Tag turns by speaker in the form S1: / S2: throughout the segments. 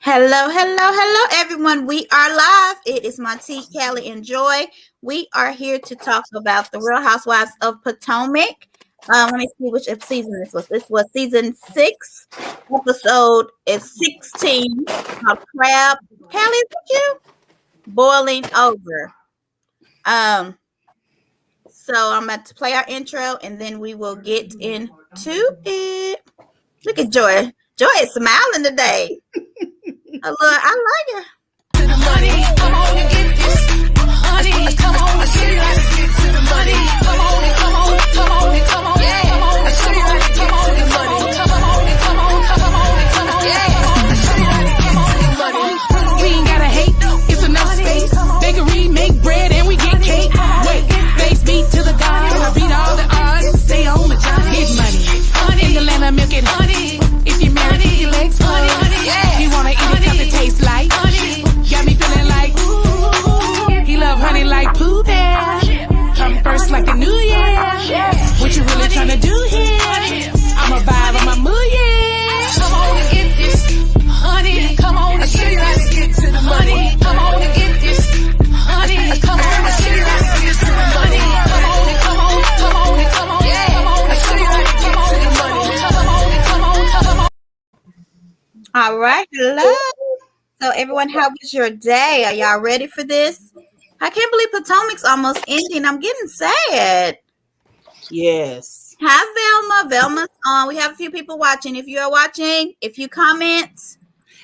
S1: Hello, hello, hello, everyone. We are live. It is Monty, Kelly, and Joy. We are here to talk about the Real Housewives of Potomac. Let me see which season this was. This was season 6. Episode is 16. Called Crab. Kelly, is it you? Boiling over. So I'm about to play our intro, and then we will get into it. Look at Joy. Joy is smiling today. I like her.
S2: To the money, come on and get this honey. Come on and show you how to get to the money. Come on and come on, come on and come on, yeah. Come on and show you how to get to the money. Come on and come on, come on and come on, yeah. Come on and show you how to get to the money. We ain't gotta hate, it's enough space. Bakery make bread and we get cake. Wait, face beat to the God, I beat all the odds. Stay on the job, get money. In the land of milk and honey. If you married, your legs honey. Yeah, you wanna eat it 'cause it tastes like honey. Got me feeling like ooh. He love honey like Pooh Bear. Come first like the New Year. What you really tryna do here? I'm a vibe, I'm a mood, yeah. Come on and get this honey. Come on and show you how to get to the money. Come on and get this honey. Come on and show you how to get to the money. Come on and come on, come on and come on, yeah. Come on and show you how to get to the money. Come on and come on, come on.
S1: All right, hello. So everyone, how was your day? Are y'all ready for this? I can't believe Potomac's almost ending. I'm getting sad.
S3: Yes.
S1: Hi, Velma. Velma's on. We have a few people watching. If you are watching, if you comment,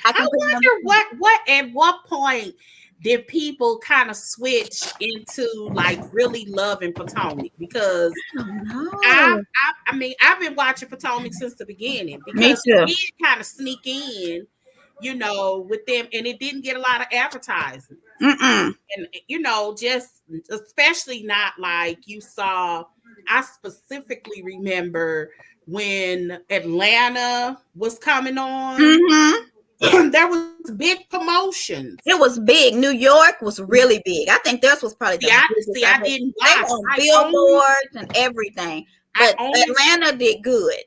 S3: I wonder what at what point did people kind of switch into like really loving Potomac? Because I mean I've been watching Potomac since the beginning because it did kind of sneak in, you know, with them, and it didn't get a lot of advertising. And you know, just especially not like you saw. I specifically remember when Atlanta was coming on. There was big promotions.
S1: It was big. New York was really big. I think this was probably the biggest.
S3: I didn't watch.
S1: They were on billboards and everything. But Atlanta did good.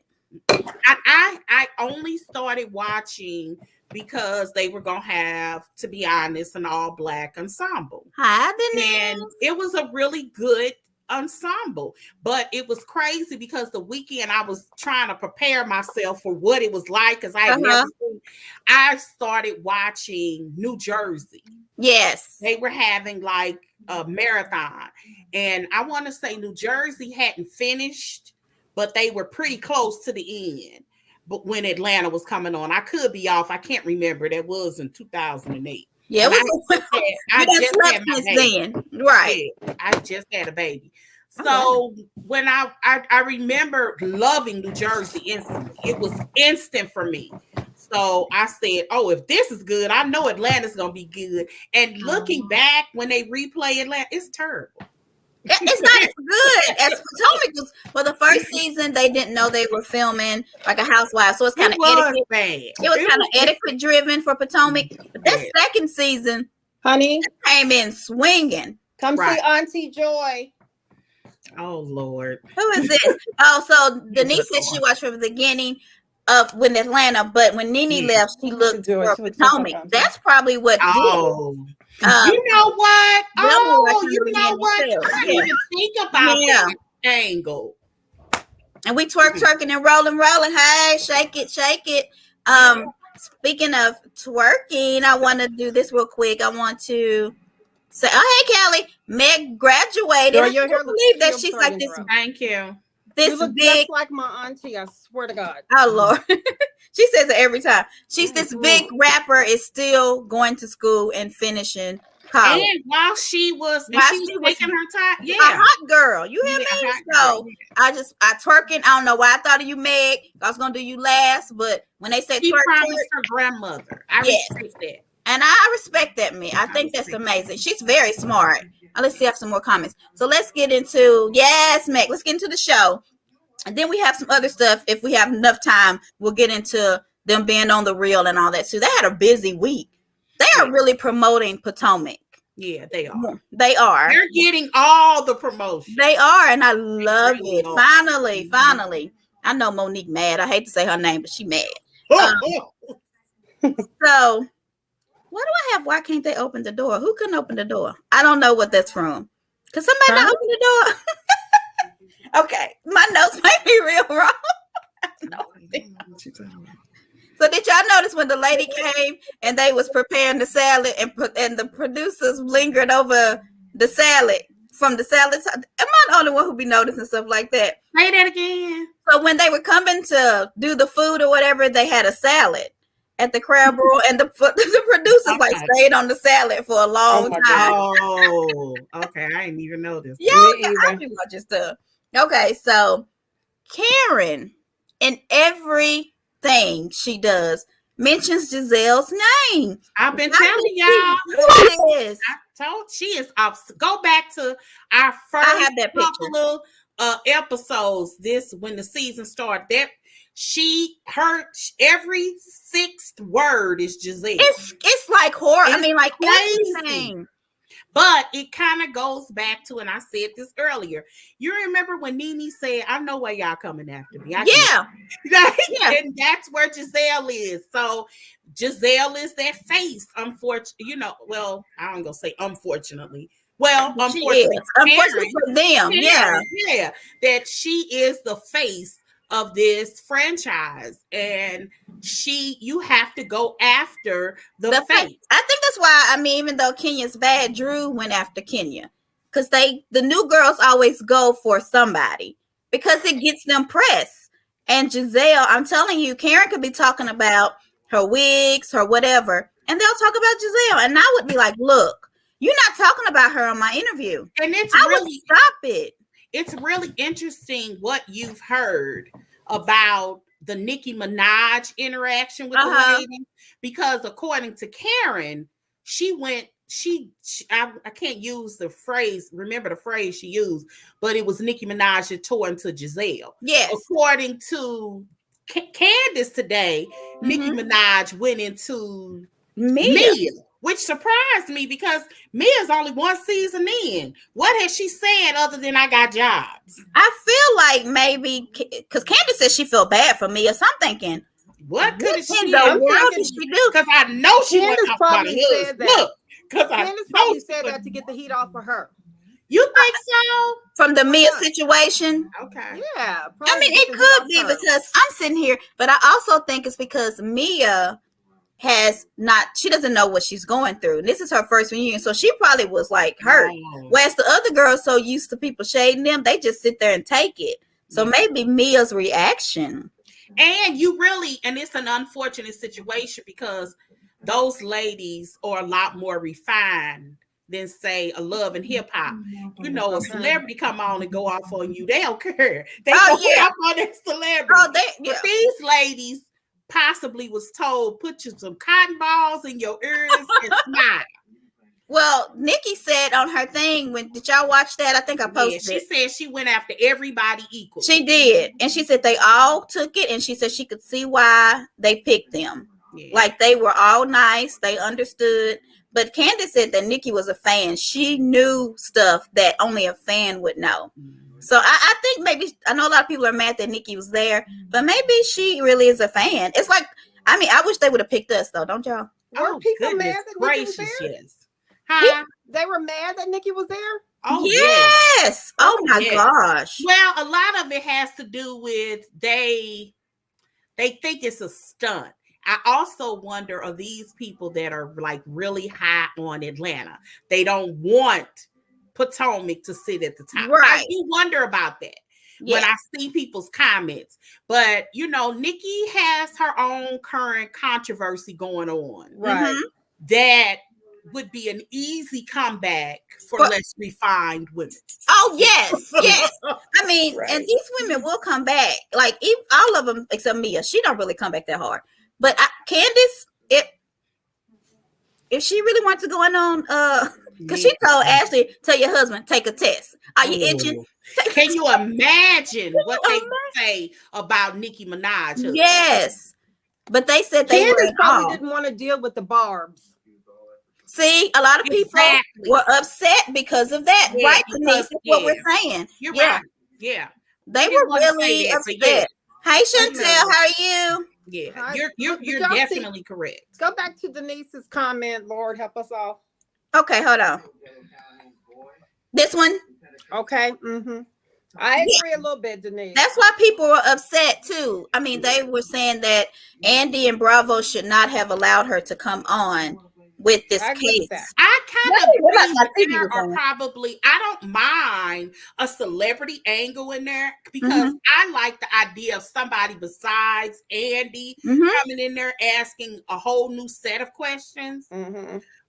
S3: I only started watching because they were gonna have, to be honest, an all-black ensemble. And it was a really good ensemble, but it was crazy because the weekend I was trying to prepare myself for what it was like because I had never seen. I started watching New Jersey.
S1: Yes,
S3: they were having like a marathon, and I want to say New Jersey hadn't finished, but they were pretty close to the end. But when Atlanta was coming on, I could be off. I can't remember. That was in 2008.
S1: Yeah, I just had my baby. Right.
S3: Yeah, I just had a baby. So when I remember loving New Jersey instantly. It was instant for me. So I said, oh, if this is good, I know Atlanta's going to be good. And looking back, when they replay Atlanta, it's terrible.
S1: It's not as good as Potomac was. For the first season, they didn't know they were filming like a Housewives, so it's kind of etiquette. It was kind of etiquette driven for Potomac. But that second season,
S4: honey,
S1: came in swinging.
S4: Come see Auntie Joy.
S3: Oh Lord,
S1: who is this? Oh, so Denise said she watched from the beginning of when Atlanta, but when Nene left, she looked for Potomac. That's probably what did.
S3: You know what? You know what? I didn't even think about that angle.
S1: And we twerking and rolling. Hey, shake it. Speaking of twerking, I want to do this real quick. I want to say, oh, hey, Kelly, Meg graduated. I can't believe that she's like this.
S3: Thank you.
S4: This you look big, just like my auntie. I swear to God.
S1: Oh Lord, she says it every time. She's this big rapper is still going to school and finishing college.
S3: And while she was taking her time,
S1: a hot girl. You hear me? So I twerking. I don't know why I thought of you, Meg. I was gonna do you last, but when they said
S3: she promised her grandmother, I respect that.
S1: And I respect that, man. I think that's amazing. She's very smart. Let's see if I have some more comments. So let's get into, Meg, let's get into the show. And then we have some other stuff. If we have enough time, we'll get into them being on the reel and all that too. They had a busy week. They are really promoting Potomac.
S3: Yeah, they are.
S1: They are.
S3: They're getting all the promotion.
S1: They are, and I love it. Finally. I know Monique mad. I hate to say her name, but she mad. So What do I have? Why can't they open the door? Who couldn't open the door? I don't know what that's from. Could somebody not open the door? Okay, my notes might be real wrong. So did y'all notice when the lady came and they was preparing the salad and the producers lingered over the salad from the salad? Am I the only one who be noticing stuff like that?
S3: Say that again.
S1: So when they were coming to do the food or whatever, they had a salad at the crab roll, and the producers like stayed on the salad for a long time.
S3: Oh, okay. I didn't even know this.
S1: Yeah, I be watching stuff. Okay, so Karen, in everything she does, mentions Gizelle's name.
S3: I've been telling y'all.
S1: Who is?
S3: I told she is up. Go back to our first couple of episodes. When the season started, that she heard every sixth word is Gizelle.
S1: It's like horror. I mean, like everything.
S3: But it kind of goes back to, and I said this earlier. You remember when Nene said, "I know why y'all coming after me."
S1: Yeah.
S3: And that's where Gizelle is. So Gizelle is that face. Unfortunately, well, I don't gonna say unfortunately. Well, unfortunately
S1: for them,
S3: yeah, that she is the face of this franchise, and you have to go after the face.
S1: I think that's why, I mean, even though Kenya's bad, Drew went after Kenya, because the new girls always go for somebody because it gets them press. And Gizelle, I'm telling you, Karen could be talking about her wigs, her whatever, and they'll talk about Gizelle, and I would be like, look, you're not talking about her on my interview,
S3: and
S1: I would stop it.
S3: It's really interesting what you've heard about the Nicki Minaj interaction with the lady, because according to Karen, I can't use the phrase, remember the phrase she used, but it was Nicki Minaj that tore into Gizelle.
S1: Yes.
S3: According to Candace today, Nicki Minaj went into Mia, which surprised me because Mia's only one season in. What has she said other than "I got jobs"?
S1: I feel like maybe because Candace said she felt bad for Mia, so I'm thinking,
S3: what in
S1: the world did she do?
S3: Because I know she
S4: Candace probably said that.
S3: Look, because
S4: Candace probably said that to get the heat off of her.
S3: You think so?
S1: From the Mia situation?
S3: Okay.
S4: Yeah.
S1: I mean, it could be because I'm sitting here, but I also think it's because Mia she doesn't know what she's going through. And this is her first reunion, so she probably was like hurt. Whereas the other girls so used to people shading them, they just sit there and take it. So maybe Mia's reaction.
S3: And it's an unfortunate situation because those ladies are a lot more refined than say a Love and Hip Hop. A celebrity come on and go off on you, they don't care. They go off on that celebrity. But these ladies possibly was told, put some cotton balls in your ears and smile.
S1: Well, Nikki said on her thing, did y'all watch that? I think I posted
S3: She said she went after everybody equally.
S1: She did. And she said they all took it, and she said she could see why they picked them. Yeah. Like they were all nice. They understood. But Candace said that Nikki was a fan. She knew stuff that only a fan would know. So I think maybe, I know a lot of people are mad that Nikki was there, but maybe she really is a fan. It's like, I mean, I wish they would have picked us though, don't y'all?
S4: Were people mad that Nikki was there?
S3: Yes. Huh?
S4: They were mad that Nikki was there?
S1: Oh, yes. Oh my gosh.
S3: Well, a lot of it has to do with they think it's a stunt. I also wonder of these people that are like really high on Atlanta. They don't want Potomac to sit at the top.
S1: Right.
S3: I do wonder about that when I see people's comments. But, Nikki has her own current controversy going on.
S4: Right.
S3: That would be an easy comeback for less refined women.
S1: Oh, yes. Yes. I mean, and these women will come back. Like, all of them except Mia. She don't really come back that hard. But Candace, if she really wants to go on, because she told Ashley, tell your husband, take a test. Are you itching?
S3: Can you imagine what they say about Nicki Minaj?
S1: Yes. But they said
S4: Candace probably didn't want to deal with the barbs.
S1: See, a lot of people were upset because of that. Yeah, right, Denise? That's what we're saying.
S3: You're right. Yeah.
S1: They were really upset. Hey, Chantel, how are you?
S3: Yeah, you're definitely correct.
S4: Go back to Denise's comment. Lord help us all.
S1: Okay, hold on. This one.
S4: Okay. I agree a little bit, Denise.
S1: That's why people were upset too. I mean, they were saying that Andy and Bravo should not have allowed her to come on with this case.
S3: I kind of agree. There are probably, I don't mind a celebrity angle in there because I like the idea of somebody besides Andy coming in there asking a whole new set of questions.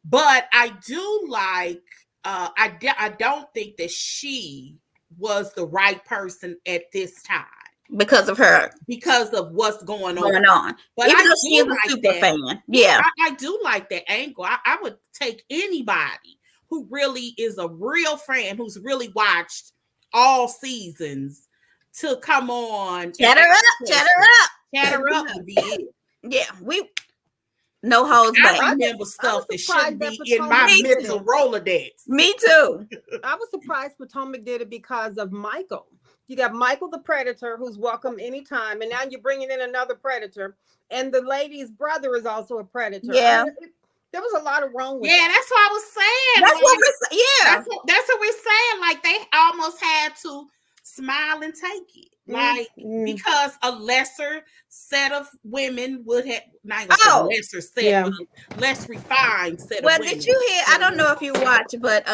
S3: But I do like, I don't think that she was the right person at this time
S1: because of
S3: what's going on. But
S1: even
S3: I
S1: though she is
S3: like
S1: a super fan,
S3: I do like that angle. I would take anybody who really is a real fan, who's really watched all seasons, to come on.
S1: Chatter up
S3: would be it.
S1: Yeah, no holds back.
S3: I remember stuff that shouldn't be in my mental Rolodex.
S1: Me too.
S4: I was surprised Potomac did it because of Michael. You got Michael the Predator, who's welcome anytime, and now you're bringing in another Predator, and the lady's brother is also a Predator.
S1: Yeah.
S4: There was a lot of wrong with
S3: it. That's what I was saying.
S1: That's what we're saying.
S3: That's what we're saying. Like, they almost had to smile and take it. Like, because a lesser set of women would have, not a lesser set, but less refined set of women.
S1: Well, did you hear? I don't know if you watched, but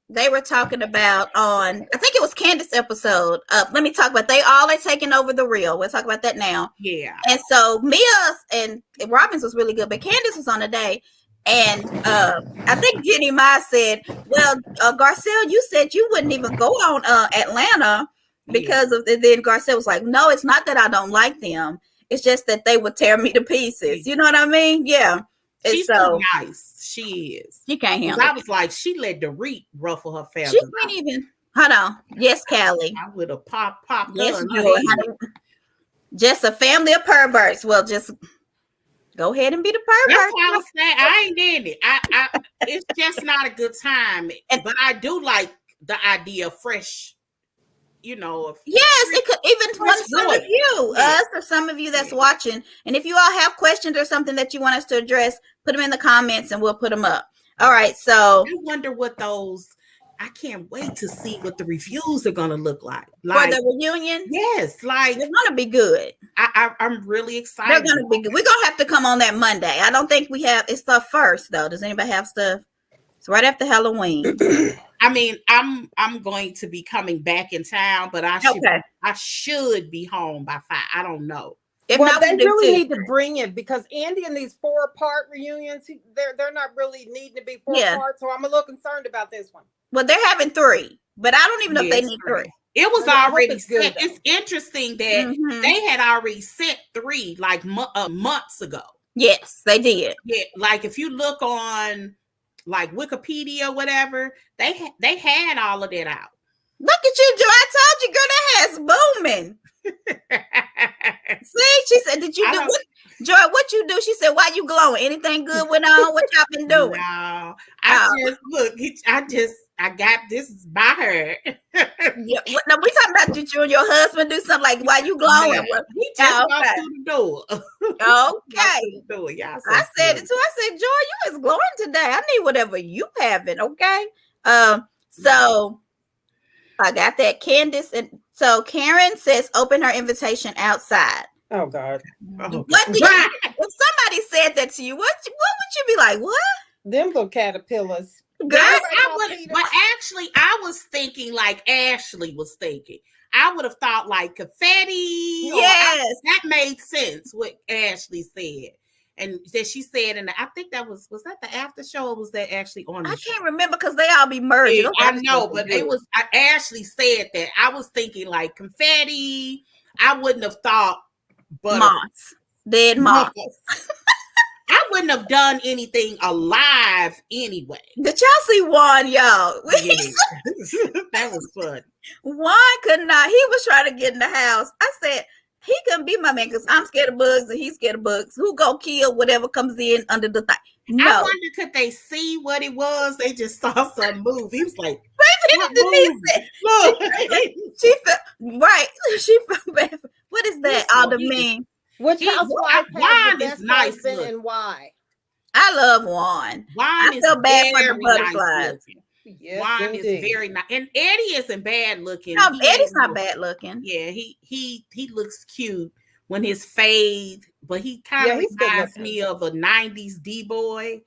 S1: they were talking about on, I think it was Candace's episode. Let me talk about, they all are taking over the Real. We'll talk about that now.
S3: Yeah.
S1: And so Mia and Robbins was really good, but Candace was on the day. And I think Jenny Ma said, well, Garcelle, you said you wouldn't even go on Atlanta because of the, then Garcelle was like, no, it's not that I don't like them. It's just that they would tear me to pieces. You know what I mean? Yeah.
S3: She's so nice. She is.
S1: She can't handle it.
S3: I was like, she let Dorit ruffle her feathers.
S1: She can't even. Hold on. Yes, Callie.
S3: I would have popped
S1: yes, just a family of perverts. Well, just go ahead and be the pervert.
S3: That's what I was saying. I ain't in it. It's just not a good time. But I do like the idea of fresh. Yes,
S1: it could even one some of you, us, or some of you that's watching. And if you all have questions or something that you want us to address, put them in the comments and we'll put them up. All right. So
S3: I wonder what those. I can't wait to see what the reviews are going to look like.
S1: For the reunion.
S3: Yes, like
S1: it's going to be good.
S3: I'm really excited.
S1: They're going to be good. We're going to have to come on that Monday. I don't think we have. It's stuff first though. Does anybody have stuff? It's right after Halloween.
S3: I mean, I'm going to be coming back in town, but I should be home by 5. I don't know.
S4: If well, they really need to bring it because Andy in these 4-part reunions, they're not really needing to be 4 parts. So I'm a little concerned about this one.
S1: Well, they're having 3, but I don't even know if they need 3.
S3: It was already set. It's interesting that they had already set 3 like months ago.
S1: Yes, they did.
S3: Yeah, like if you look on like Wikipedia or whatever, they had all of that out.
S1: Look at you, Joy. I told you, girl, that has booming. See, she said, did you do what? Joy, what you do? She said, why you glowing? Anything good went on? What y'all been doing?
S3: No, I got this by her.
S1: Yeah, no, we talking about you and your husband do something like why you glowing?
S3: Yeah, he just walked through the door.
S1: Okay.
S3: Yeah,
S1: I said it too. I said, Joy, you is glowing today. I need whatever you having. Okay. So I got that. Candace and so Karen says open her invitation outside.
S4: Oh God.
S1: What do you, if somebody said that to you, what would you be like? What?
S4: Them little caterpillars.
S1: Girl,
S3: but actually, I was thinking like Ashley was thinking. I would have thought like confetti.
S1: Yes,
S3: that made sense. What Ashley said, and that she said, and I think that was that the after show? Or was that actually on? I
S1: can't remember because they all be merged.
S3: Yeah, I know, but it was. Ashley said that. I was thinking like confetti. I wouldn't have thought, but
S1: moths, dead moths.
S3: I wouldn't have done anything alive anyway.
S1: Did y'all see Juan, y'all?
S3: Yeah. That was fun.
S1: Juan could not. He was trying to get in the house. I said, he couldn't be my man because I'm scared of bugs and he's scared of bugs. Who go kill whatever comes in under the thing? No.
S3: I wonder, could they see what it was? They just saw some move. He was like,
S1: look. She felt, right. She felt bad. What is that? All the mean.
S4: Which housewife has the
S3: Juan is
S4: best
S3: nice
S4: husband
S3: looking.
S4: and why?
S1: I love Juan.
S3: Juan
S1: I
S3: is
S1: feel bad for the
S3: very
S1: butterflies.
S3: nice looking.
S4: Yes,
S3: Juan is
S4: indeed.
S3: very nice, and Eddie isn't bad looking.
S1: No,
S3: He
S1: Eddie's
S3: has
S1: not
S3: a-
S1: bad looking.
S3: Yeah, he looks cute when his fade, but he kind of
S4: Yeah, he's good
S3: reminds
S4: looking.
S3: me of a '90s D boy.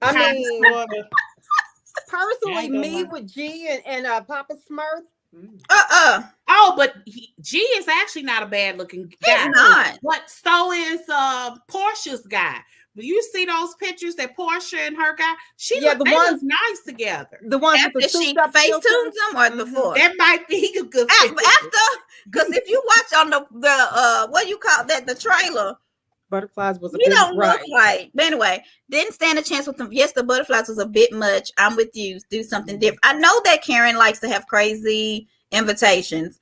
S4: I
S3: Kinda,
S4: mean,
S3: sorta.
S4: personally,
S3: ain't gonna
S4: me
S3: lie.
S4: with G and Papa Smurf.
S3: Oh, but G is actually not a bad looking guy.
S1: He's not.
S3: But so is Portia's guy. Do you see those pictures that Portia and her guy?
S4: Yeah,
S3: They look nice together.
S4: The ones with
S1: After
S4: the
S1: she
S4: souped up
S1: face
S4: filters.
S1: tunes them or before?
S3: That might be a good picture.
S1: After, because if you watch on the what you call that, the trailer,
S4: Butterflies was a
S1: he
S4: bit
S1: don't
S4: right.
S1: look right. But anyway, didn't stand a chance with them. Yes, the butterflies was a bit much. I'm with you. Do something different. I know that Karen likes to have crazy invitations,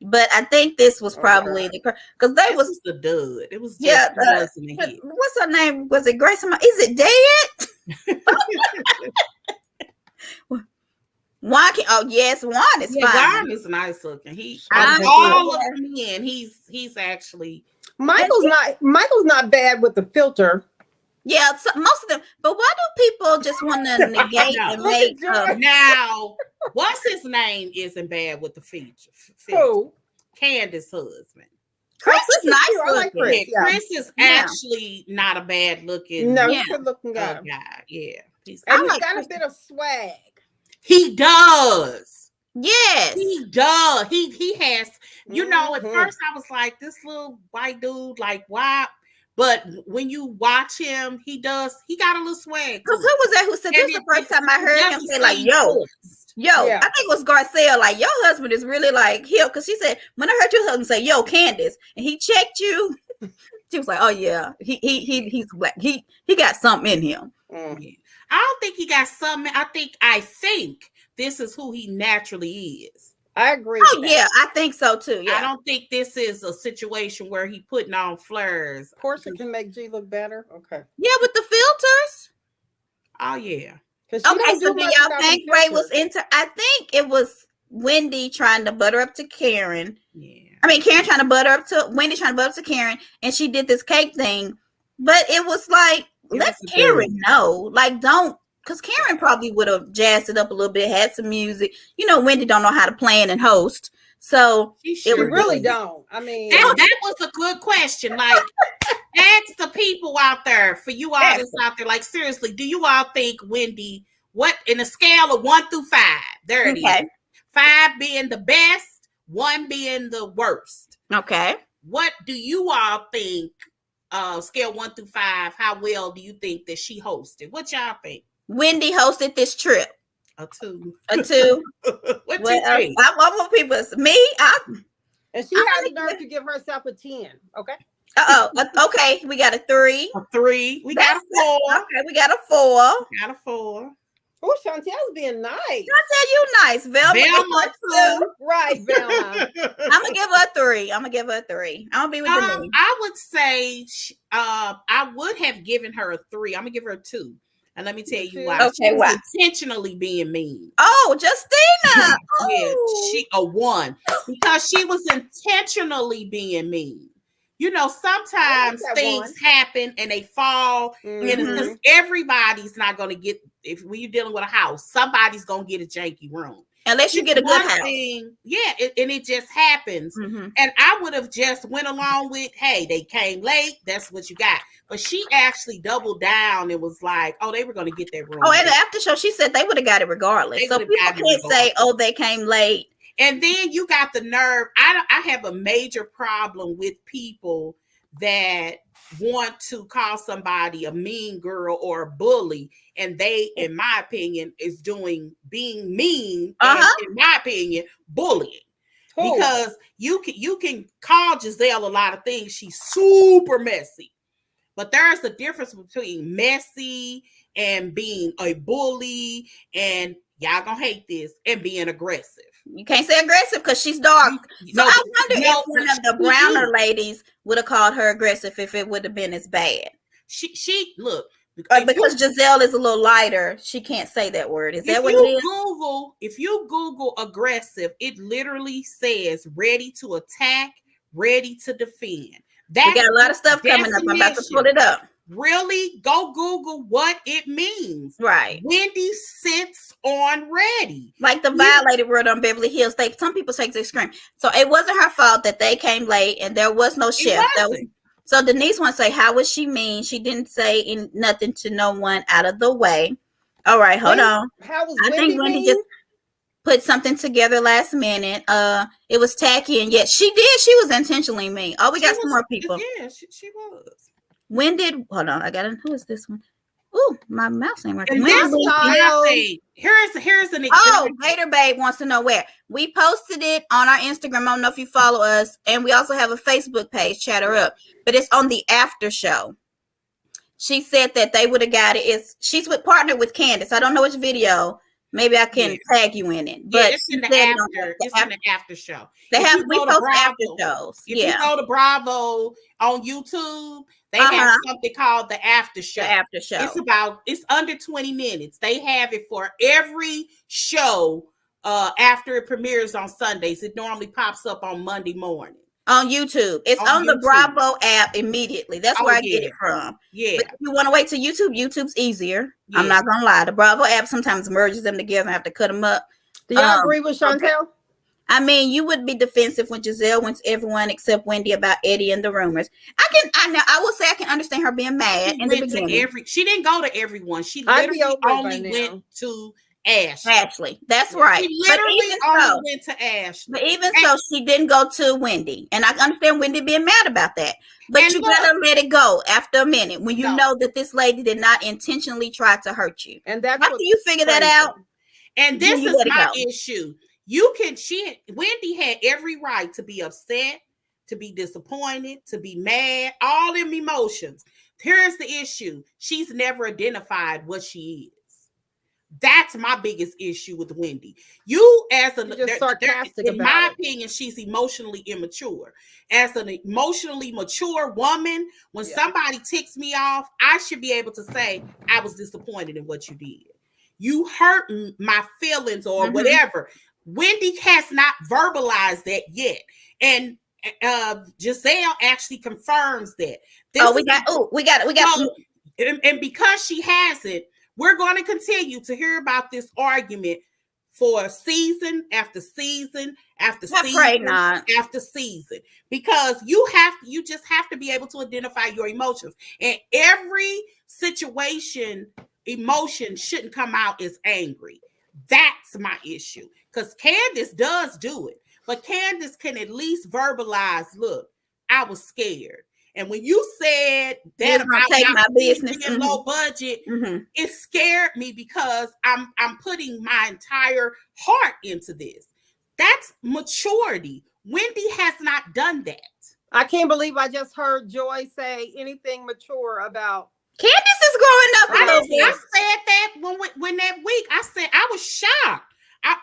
S1: but I think this was probably because they was
S3: the dud. It was just,
S1: yeah.
S3: it wasn't a hit.
S1: What's her name? Was it Grace? Is it dead? Juan can, oh yes, Juan is fine.
S3: Juan is nice looking. He
S1: I-
S3: all of the men. He's actually
S4: Michael's not bad with the filter.
S1: Yeah, so most of them. But why do people just want to negate and
S3: Look
S1: make?
S3: now. What's his name? Isn't bad with the feature.
S4: Who?
S3: Candace's husband.
S1: Chris is nice
S4: I like
S1: looking.
S4: Chris.
S3: Yeah, Chris is actually not a bad looking.
S4: No,
S1: Yeah.
S4: he's a good looking guy.
S3: guy. Yeah,
S4: And
S1: I
S4: he's
S1: like
S4: got
S1: Chris.
S4: a bit of swag.
S3: He does.
S1: Yes.
S3: He does. He has. You know, at
S4: Mhm.
S3: first I was like, this little white dude, like, why? But when you watch him, he does. He got a little swag.
S1: Because who was that who said this? The first time I heard him say like, "Yo,
S4: Yeah.
S1: I think it was Garcelle. Like, your husband is really like him." Because she said when I heard your husband say, "Yo, Candace," and he checked you, she was like, "Oh yeah, he's black. He got something in him."
S4: Mm.
S3: I don't think he got something. I think this is who he naturally is.
S4: I agree.
S1: Oh
S4: with
S1: yeah, I think so too.
S3: I
S1: Yeah,
S3: don't think this is a situation where he putting on flares.
S4: Portia can make G look better. Okay.
S1: yeah, with the filters.
S3: Oh yeah.
S1: Okay, so do y'all think Ray was into? I think it was Wendy trying to butter up to Karen.
S3: Yeah.
S1: I mean, Karen trying to butter up to Wendy trying to butter up to Karen, and she did this cake thing. But it was like, let Karen know, like, don't, because Karen probably would have jazzed it up a little bit, had some music. You know, Wendy don't know how to plan and host, so
S3: It
S4: really don't. I mean,
S3: that was a good question. Like, ask the people out there, for you artists out there, like, seriously, do you all think Wendy, what in a scale of 1 through 5? There it is. 5 being the best, 1 being the worst.
S1: Okay.
S3: What do you all think? Scale 1 through 5. How well do you think that she hosted? What y'all think?
S1: Wendy hosted this trip.
S3: A 2.
S1: A 2.
S3: What
S1: Well,
S3: you think?
S1: I want people. Me.
S4: and she has the nerve to give herself a 10. Okay.
S1: Okay. We got a 3.
S3: A 3. We got a 4.
S1: Okay. We got a 4.
S3: Got a 4.
S4: Oh, Chantel's being nice.
S1: I tell you, nice. Velma 2.
S4: Right, Velma.
S1: I'm gonna give her a 3. I'm gonna be with the me.
S3: I would say I would have given her a 3. I'm gonna give her a 2. And let me tell you why.
S1: Okay,
S3: she was
S1: why?
S3: intentionally being mean.
S1: Oh, Justina.
S3: Yeah,
S1: Oh.
S3: she a 1 because she was intentionally being mean. You know, sometimes things happen and they fall. Because everybody's not going to get, when you're dealing with a house, somebody's going to get a janky room.
S1: Unless you get a good house.
S3: And it just happens.
S1: Mm-hmm.
S3: And I would have just went along with, hey, they came late. That's what you got. But she actually doubled down and was like, oh, they were going to get that room.
S1: Oh, at the after show, she said they would have got it regardless. So people can't say, oh, they came late.
S3: And then you got the nerve. I have a major problem with people that want to call somebody a mean girl or a bully, and they, in my opinion, is being mean. And in my opinion, bullying.
S4: Who?
S3: Because you can call Gizelle a lot of things. She's super messy, but there's a difference between messy and being a bully, and y'all gonna hate this, and being aggressive.
S1: You can't say aggressive because she's dark. So I wonder if one of the browner ladies would have called her aggressive if it would have been as bad.
S3: She look,
S1: because Gizelle is a little lighter, she can't say that word. Is that what it is?
S3: If you Google aggressive, it literally says ready to attack, ready to defend. That's
S1: we got a lot of stuff coming up. I'm about to pull it up.
S3: Really, go Google what it means.
S1: Right.
S3: Wendy sits on ready.
S1: Like the violated word on Beverly Hills. Some people take the scream. So it wasn't her fault that they came late and there was no chef. So Denise wants to say, how was she mean? She didn't say nothing to no one out of the way. All right, hold on.
S4: How was
S1: I think Wendy just put something together last minute. It was tacky, and yet she did. She was intentionally mean. Oh, we got some more people.
S3: Yeah, she was.
S1: When did? Hold on, I got it. Who is this one? Ooh, my mouse ain't working.
S3: Here's an example.
S1: Oh, Gator Babe wants to know where. We posted it on our Instagram. I don't know if you follow us, and we also have a Facebook page, Chatter Up, but it's on the after show. She said that they would have got it. She's partnered with Candace. I don't know which video. Maybe I can tag you in it. But
S3: it's in the after. It's in the after show.
S1: We post after shows.
S3: If you go to Bravo on YouTube, they have something called the after show.
S1: The after show.
S3: It's under 20 minutes. They have it for every show after it premieres on Sundays. It normally pops up on Monday morning.
S1: On YouTube. It's on the Bravo app immediately. That's where I get it from.
S3: Yeah.
S1: But if you want to wait to YouTube, YouTube's easier. Yeah. I'm not going to lie. The Bravo app sometimes merges them together and have to cut them up.
S4: Do y'all agree with Chantel? Okay.
S1: I mean, you would be defensive when Gizelle wants everyone except Wendy about Eddie and the rumors. I will say I can understand her being mad in the beginning.
S3: She didn't go to everyone. She literally only went to
S1: Ashley. That's right.
S3: She literally only went to Ashley.
S1: But even so, she didn't go to Wendy. And I understand Wendy being mad about that. But you gotta let it go after a minute when you know that this lady did not intentionally try to hurt you.
S4: And that's
S1: after you figure that out.
S3: And this is my issue. Wendy had every right to be upset, to be disappointed, to be mad, all them emotions. Here's the issue. She's never identified what she is. That's my biggest issue with Wendy.
S4: Sarcastic
S3: in my opinion, she's emotionally immature. As an emotionally mature woman, when somebody ticks me off, I should be able to say, I was disappointed in what you did. You hurt my feelings or whatever. Wendy has not verbalized that yet. And Gizelle actually confirms that.
S1: We got it.
S3: And because she hasn't, we're going to continue to hear about this argument for season after season after season after season, because you just have to be able to identify your emotions. And every situation, emotion shouldn't come out as angry. That's my issue, because Candace does do it, but Candace can at least verbalize, look, I was scared. And when you said that about
S1: take my business
S3: being low budget, it scared me because I'm putting my entire heart into this. That's maturity. Wendy has not done that.
S4: I can't believe I just heard Joy say anything mature about
S1: Candace is growing up.
S3: I said that when that week. I said I was shocked.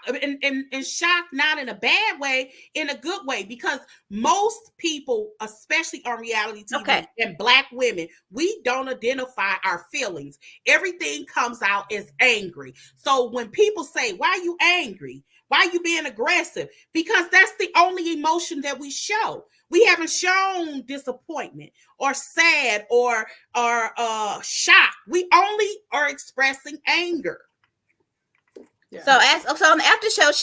S3: And shocked, not in a bad way, in a good way, because most people, especially on reality TV and Black women, we don't identify our feelings. Everything comes out as angry. So when people say, why are you angry? Why are you being aggressive? Because that's the only emotion that we show. We haven't shown disappointment or sad or shock. We only are expressing anger.
S1: Yeah. So on the after show,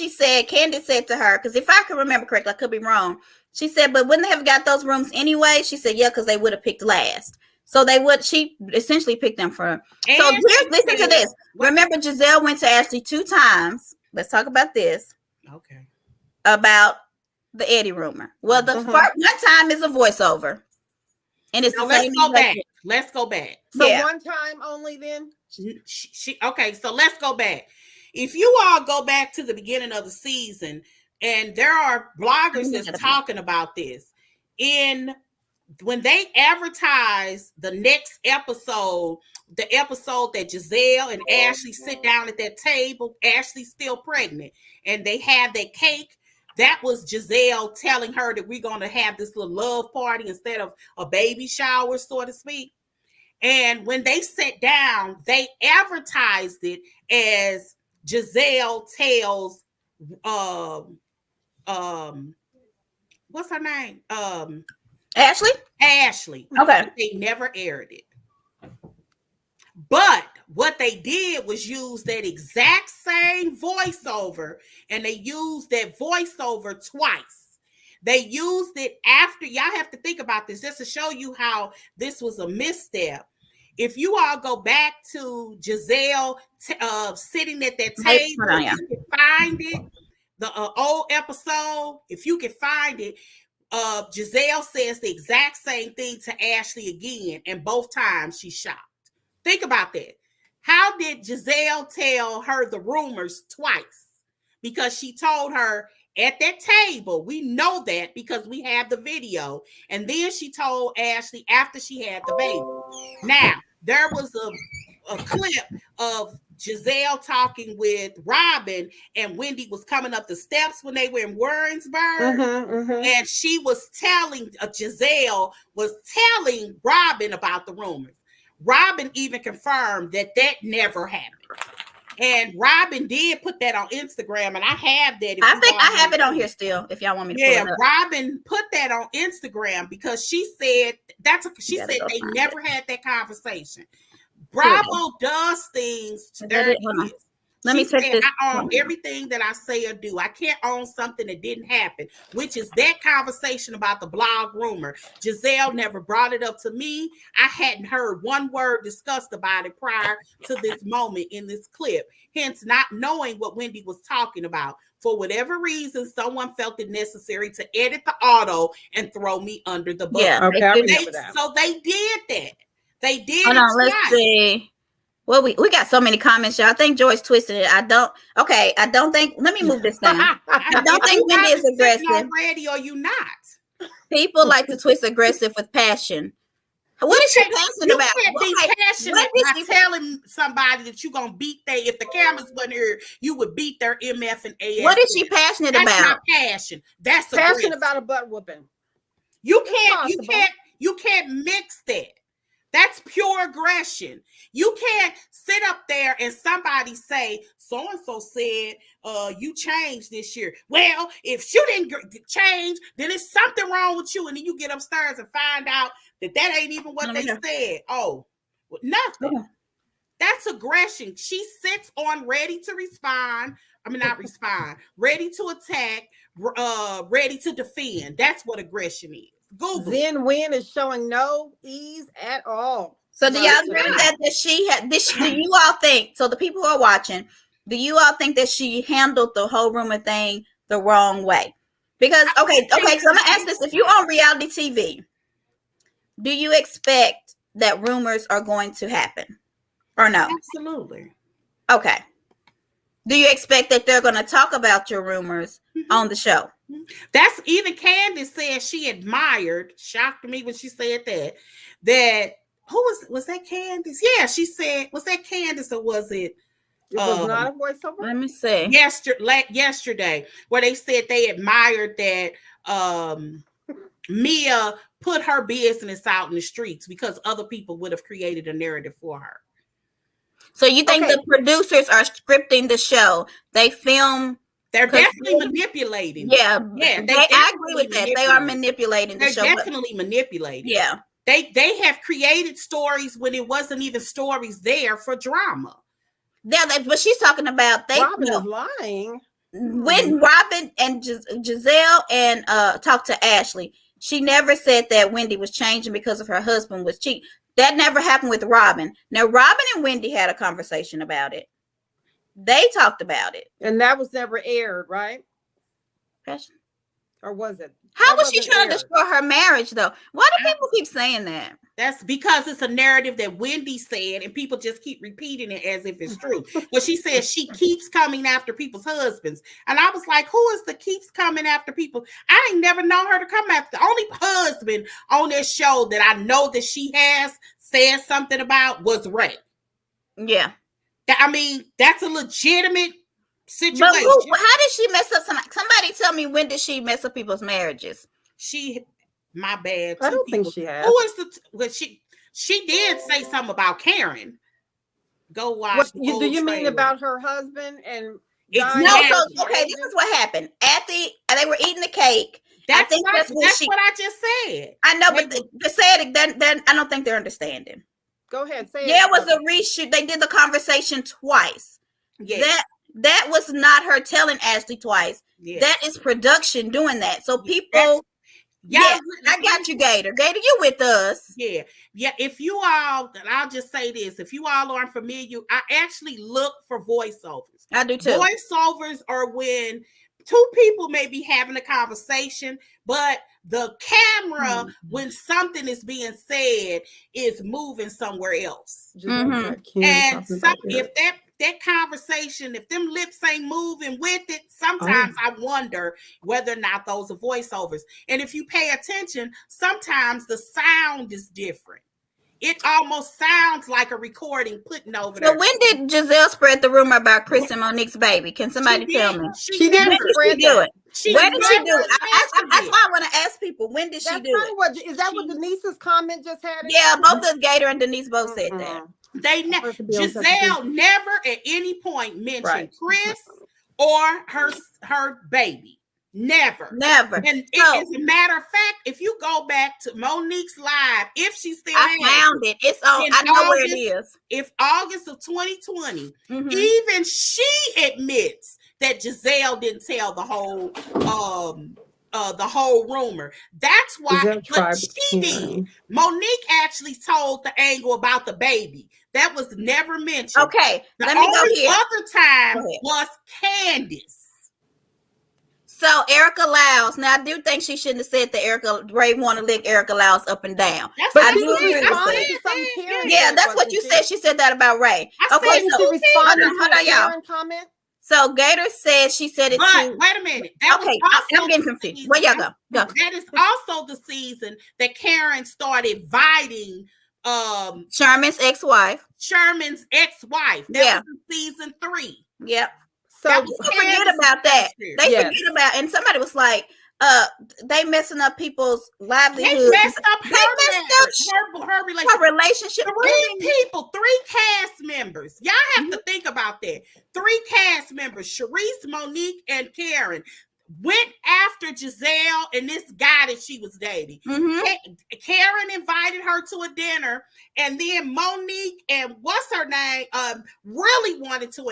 S1: Candace said to her, because if I can remember correctly, I could be wrong. She said, but wouldn't they have got those rooms anyway? She said, yeah, because they would have picked last. So she essentially picked them for her. So listen to this. Remember, Gizelle went to Ashley 2 times. Let's talk about this.
S3: Okay.
S1: About the Eddie rumor. Well, the first one time is a voiceover. And it's
S3: Let's go back.
S4: So one time only then?
S3: Okay, so let's go back. If you all go back to the beginning of the season, and there are bloggers that's talking about this, when they advertise the next episode, the episode that Gizelle and Ashley sit down at that table, Ashley's still pregnant, and they have that cake, that was Gizelle telling her that we're going to have this little love party instead of a baby shower, so to speak. And when they sat down, they advertised it as Gizelle tells what's her name?
S1: Ashley?
S3: Ashley.
S1: Okay.
S3: But they never aired it. But what they did was use that exact same voiceover, and they used that voiceover twice. They used it after. Y'all have to think about this just to show you how this was a misstep. If you all go back to Gizelle sitting at that table, if you can find it, the old episode, if you can find it, Gizelle says the exact same thing to Ashley again, and both times she's shocked. Think about that. How did Gizelle tell her the rumors twice? Because she told her at that table. We know that because we have the video. And then she told Ashley after she had the baby. Now, there was a clip of Gizelle talking with Robin, and Wendy was coming up the steps when they were in Warrensburg. And she was telling, Gizelle was telling Robin about the rumors. Robin even confirmed that never happened. And Robin did put that on Instagram, and I have that.
S1: I think I have it on here still. If y'all want me to pull it up.
S3: Robin put that on Instagram because she said she said they never had that conversation. Bravo does things to their kids.
S1: Let me take this.
S3: I own everything that I say or do. I can't own something that didn't happen, which is that conversation about the blog rumor. Gizelle never brought it up to me. I hadn't heard one word discussed about it prior to this moment in this clip, hence not knowing what Wendy was talking about. For whatever reason, someone felt it necessary to edit the auto and throw me under the bus.
S4: Yeah, okay, I remember that.
S3: So they did that. They did.
S1: Hold on, let's see. Well, we got so many comments, y'all. I think Joyce twisted it. I don't think. Let me move this down. I don't think Wendy is aggressive.
S3: Ready or you not?
S1: People like to twist aggressive with passion. What is she passionate about?
S3: You can't be passionate by telling somebody that you're gonna beat if the cameras weren't here, you would beat their MF and AS.
S1: What is she passionate about?
S3: That's not passion. That's
S4: passion about a butt whooping.
S3: You can't mix that. That's pure aggression. You can't sit up there and somebody say, so-and-so said, you changed this year. Well, if you didn't change, then it's something wrong with you. And then you get upstairs and find out that ain't even what they said. Oh, nothing. Okay. That's aggression. She sits on ready to respond. I mean, not respond, ready to attack, ready to defend. That's what aggression is. Google.
S4: Zen Win is showing no ease at all.
S1: So do y'all agree that she had this? Do you all think? So the people who are watching, do you all think that she handled the whole rumor thing the wrong way? Because okay. So I'm gonna ask this: if you're on reality TV, do you expect that rumors are going to happen, or no?
S3: Absolutely.
S1: Okay. Do you expect that they're going to talk about your rumors on the show?
S3: That's even Candace said she admired. Shocked me when she said that who was that Candace? Yeah, she said, was that Candace or was it?
S4: It was not a voiceover.
S1: Let me see.
S3: Yesterday, where they said they admired that Mia put her business out in the streets because other people would have created a narrative for her.
S1: So you think the producers are scripting the show? They film.
S3: They're definitely manipulating.
S1: Yeah. I agree with that. They are manipulating the show.
S3: They're definitely manipulating.
S1: Yeah.
S3: They have created stories when it wasn't even stories there for drama.
S1: Yeah, but she's talking about
S4: Robin is lying.
S1: When Robin and Gizelle and talked to Ashley, she never said that Wendy was changing because of her husband was cheating. That never happened with Robin. Now, Robin and Wendy had a conversation about it. They talked about it.
S4: And that was never aired, right?
S1: Passion?
S4: Or was it?
S1: How was she trying to destroy her marriage, though? Why do people keep saying that?
S3: That's because it's a narrative that Wendy said, and people just keep repeating it as if it's true. But she says she keeps coming after people's husbands. And I was like, who is the keeps coming after people? I ain't never known her to come after. The only husband on this show that I know that she has said something about was Ray.
S1: Yeah.
S3: I mean, that's a legitimate situation.
S1: But how did she mess up somebody tell me, when did she mess up people's marriages?
S3: My bad.
S4: I don't think she has.
S3: Who is she did say something about Karen. Go watch.
S4: Do you mean about her husband and
S1: no? So, okay, this is what happened. They were eating the cake, I think that's
S3: what I just said.
S1: I know, but they said it. Then I don't think they're understanding.
S4: Go ahead, say it.
S1: Yeah, it was a reshoot. They did the conversation twice.
S3: Yes.
S1: That was not her telling Ashley twice. Yes. That is production doing that. So people, I got you, Gator. Gator, you with us?
S3: Yeah. If you all, I'll just say this: if you all aren't familiar, I actually look for voiceovers.
S1: I do too.
S3: Voiceovers are when two people may be having a conversation, but the camera, when something is being said, is moving somewhere else.
S1: Mm-hmm.
S3: And if that conversation, if them lips ain't moving with it, sometimes I wonder whether or not those are voiceovers. And if you pay attention, sometimes the sound is different. It almost sounds like a recording putting over there.
S1: So when did Gizelle spread the rumor about Chris and Monique's baby? Can somebody tell me?
S4: She didn't spread it.
S1: Where did she do it? That's why I want to ask people. When did she do it?
S4: Is that what Denise's comment just had?
S1: Yeah, both the Gator and Denise both said that.
S3: Giselle never at any point mentioned Chris or her baby. Never. And as a matter of fact, if you go back to Monique's live, if she still
S1: found it. It's on. I know where it is.
S3: If August of 2020, even she admits that Giselle didn't tell the whole rumor. That's why she did. Monique actually told the angle about the baby. That was never mentioned.
S1: Okay,
S3: the only other time was Candace.
S1: So Erica Lyles. Now I do think she shouldn't have said that Erica Ray want to lick Erica Lyles up and down.
S3: I
S1: do agree with that. Yeah, that's what you said. She said that about Ray.
S4: Okay, so she responded to y'all. Comment.
S1: So Gator said she said it too.
S3: Wait a minute.
S1: I'm getting confused. Where y'all go?
S3: That is also the season that Karen started inviting
S1: Sherman's ex-wife.
S3: That was in season 3.
S1: Yep.
S4: So
S1: they forget about that. They forget about, and somebody was like, they messing up people's livelihood.
S3: They messed up her
S1: relationship.
S3: 3 cast members. Y'all have to think about that. 3 cast members, Sharice, Monique, and Karen, went after Giselle and this guy that she was dating. Karen invited her to a dinner, and then Monique and what's her name really wanted to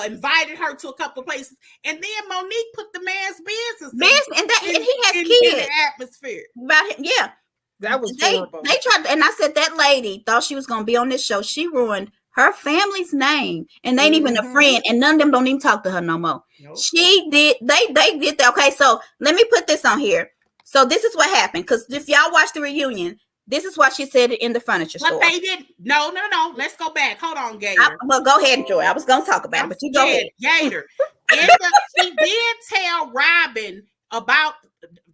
S3: invited her to a couple of places, and then Monique put the man's business
S1: and he has kids
S3: in the atmosphere
S1: about him. Yeah,
S4: that was horrible.
S1: They tried, and I said that lady thought she was going to be on this show. She ruined her family's name, and they ain't even a friend, and none of them don't even talk to her no more. Nope. She did. They did that. Okay, so let me put this on here. So this is what happened, because if y'all watch the reunion, this is what she said in the furniture store.
S3: But they didn't. No. Let's go back. Hold on, Gator.
S1: Well, go ahead, Joy. I was going to talk about it, but you go ahead.
S3: Gator. She did tell Robin about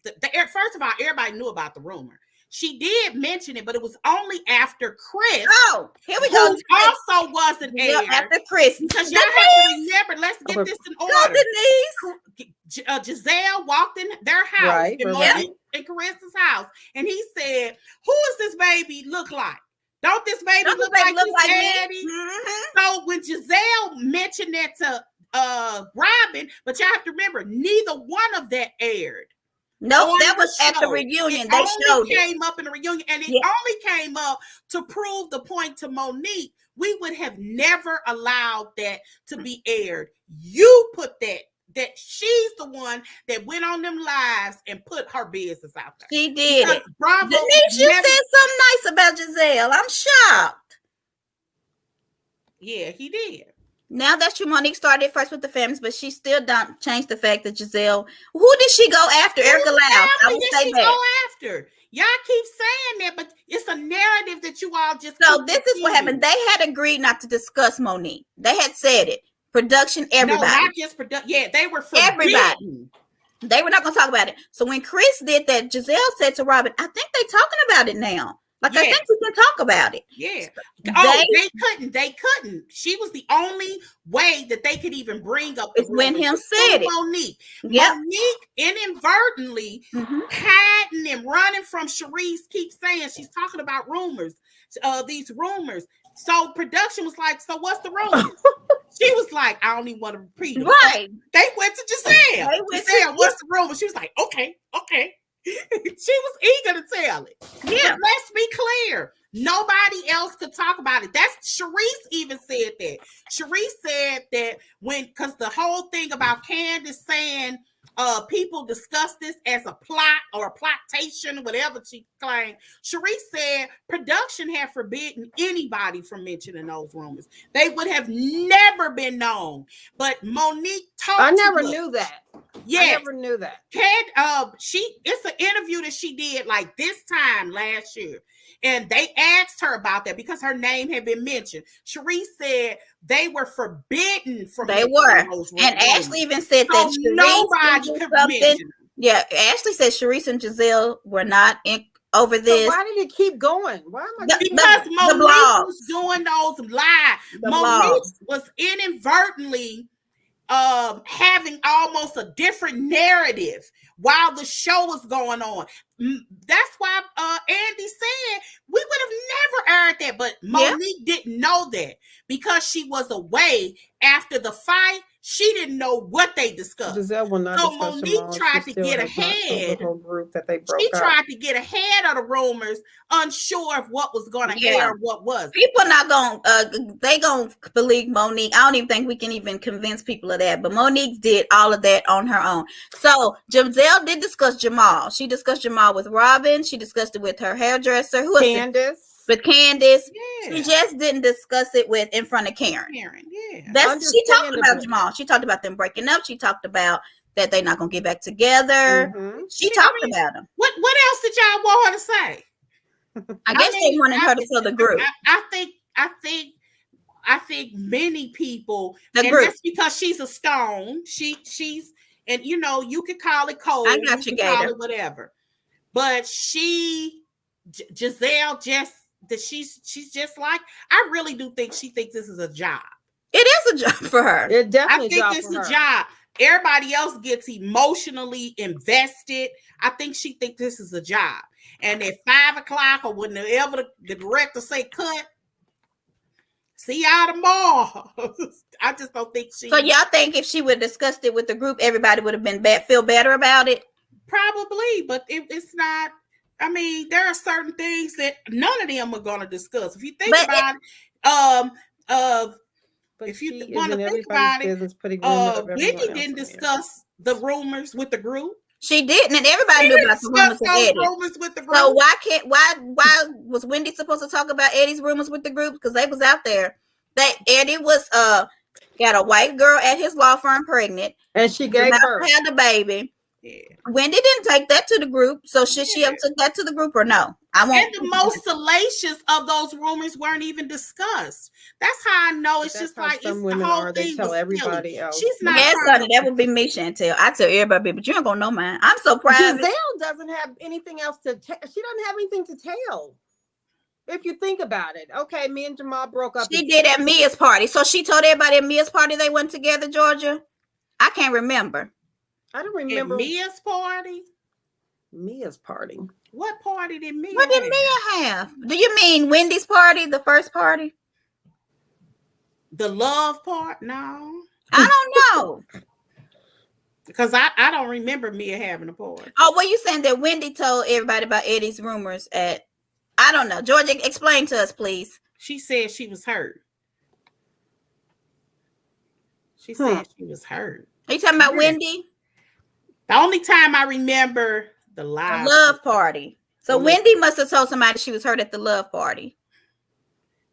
S3: first of all, everybody knew about the rumor. She did mention it, but it was only after Chris.
S1: Oh, here we go.
S3: Also wasn't aired.
S1: After Chris.
S3: Because y'all have to remember, let's get this in order.
S1: Denise.
S3: Giselle walked in their house, in Carissa's house, and he said, "Who does this baby look like? Don't this baby look like his daddy?" So when Giselle mentioned that to Robin, but y'all have to remember, neither one of that aired.
S1: No, that was at the reunion. They showed it.
S3: Came up in the reunion, and it only came up to prove the point to Monique. We would have never allowed that to be aired. You put that she's the one that went on them lives and put her business out there.
S1: She did
S3: because
S1: it.
S3: Bravo.
S1: Denise, you said something nice about Giselle. I'm shocked.
S3: Yeah, he did.
S1: Now that's true. Monique started first with the families, but she still don't change the fact that Giselle. Who did she go after? Erica Lyles. I would say that.
S3: Go after. Y'all keep saying that, but it's a narrative that you all just.
S1: So this is what happened. They had agreed not to discuss Monique. They had said it. Production, everybody.
S3: No, not just production. Yeah, they were forbidden.
S1: Everybody. They were not going to talk about it. So when Chris did that, Giselle said to Robin, "I think they're talking about it now. Like I think we can talk about it."
S3: Yeah. They couldn't. She was the only way that they could even bring up.
S1: It's when him said it.
S3: Monique. Monique inadvertently hiding and running from Sharice. Keeps saying she's talking about rumors. These rumors. So production was like, "So what's the rumor?" She was like, I don't even want to repeat them.
S1: Right.
S3: So they went to Gizelle.
S1: They went
S3: Gizelle,
S1: to-
S3: what's the rumor? She was like, okay. She was eager to tell it.
S1: Yeah.
S3: But let's be clear. Nobody else could talk about it. That's Sharice even said that. Sharice said that because the whole thing about Candace saying people discuss this as a plot or a plotation, whatever she claimed. Sharice said production had forbidden anybody from mentioning those rumors. They would have never been known. But Monique told
S4: I never knew that.
S3: Yes.
S4: I never knew that.
S3: It's an interview that she did like this time last year. And they asked her about that because her name had been mentioned. Sharice said they were forbidden from
S1: They were.
S3: those
S1: And
S3: rumors.
S1: Ashley even said that
S3: So
S1: Sharice
S3: nobody could mention them.
S1: Yeah, Ashley said Sharice and Gizelle were not over this.
S4: So why did it keep going? Why am I
S3: Because Monique was doing those live. Monique was inadvertently having almost a different narrative while the show was going on. That's why Andy said we would have never aired that, but Monique didn't know that because she was away after the fight. She didn't know what they discussed.
S4: Gizelle will not
S3: so
S4: discuss
S3: Monique tried to get ahead.
S4: The whole group that they broke
S3: She
S4: up.
S3: tried to get ahead of the rumors, unsure of what was going to air, what was.
S1: People not gonna they gonna believe Monique. I don't even think we can even convince people of that. But Monique did all of that on her own. So Gizelle did discuss Jamal. She discussed Jamal with Robin. She discussed it with her hairdresser. Who
S4: Candace.
S1: With Candace.
S3: Yeah.
S1: She just didn't discuss it in front of Karen.
S3: Yeah.
S1: She talked about Jamal. She talked about them breaking up. She talked about that they're not gonna get back together.
S4: Mm-hmm.
S1: She talked about them.
S3: What else did y'all want her to say?
S1: I guess they wanted her to tell the group.
S3: I think many people,
S1: and that's
S3: because she's a stone. She's and you could call it cold.
S1: I got you,
S3: call it whatever. But Gizelle she's just like, I really do think she thinks this is a job.
S1: It is a job for her.
S4: It definitely.
S3: I think this is a job. Everybody else gets emotionally invested. I think she thinks this is a job. And at 5:00 or whenever the director say cut, see y'all tomorrow. I just don't think she.
S1: So y'all think if she would have discussed it with the group, everybody would have been feel better about it?
S3: Probably, but it's not. I mean, there are certain things that none of them are going to discuss. If you think about it, if you want to think about it, Whitney didn't discuss the rumors with the group.
S1: She didn't, and everybody knew about the rumors with Eddie. So why was Wendy supposed to talk about Eddie's rumors with the group? Because they was out there. Eddie was got a white girl at his law firm pregnant,
S4: and she gave birth,
S1: had the baby. Yeah. Wendy didn't take that to the group, so should she have took that to the group or no?
S3: And the most salacious of those rumors weren't even discussed. That's how I know it's just like
S4: some women are. They tell everybody else.
S1: She's not. Yes, honey, that would be me, Chantel. I tell everybody, but you ain't gonna know mine. I'm so proud.
S4: Gizelle doesn't have anything else to tell. She doesn't have anything to tell. If you think about it, okay, me and Jamal broke up.
S1: She did at Mia's party, so she told everybody at Mia's party they went together. Georgia, I can't remember.
S4: I don't remember
S3: Mia's party.
S4: Mia's party.
S3: What party did Mia?
S1: What did Mia have? Do you mean Wendy's party, the first party?
S3: The love part? No,
S1: I don't know.
S3: Because I don't remember Mia having a party.
S1: Oh, well, you saying that Wendy told everybody about Eddie's rumors at? I don't know. Georgia, explain to us, please.
S3: She said she was hurt. She said she was hurt.
S1: Are you talking about Wendy?
S3: The only time I remember the
S1: love party. So Wendy must have told somebody she was hurt at the love party.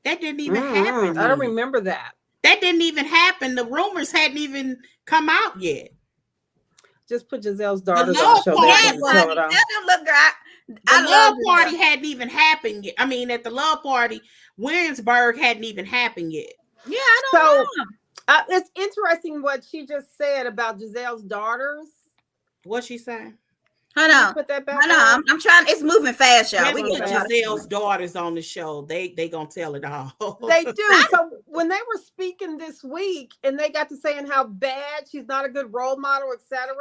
S3: That didn't even happen.
S4: I don't remember that.
S3: That didn't even happen. The rumors hadn't even come out yet.
S4: Just put Giselle's daughters on the show.
S3: The love party hadn't even happened yet. I mean, at the love party, Williamsburg hadn't even happened yet.
S1: Yeah, I don't know.
S4: It's interesting what she just said about Giselle's daughters.
S3: What's she saying?
S1: Hold on.
S4: Put that back.
S1: Hold on. I'm trying. It's moving fast, y'all.
S3: We get Giselle's daughters on the show. They gonna tell it all.
S4: They do. So when they were speaking this week, and they got to saying how bad she's not a good role model, etc.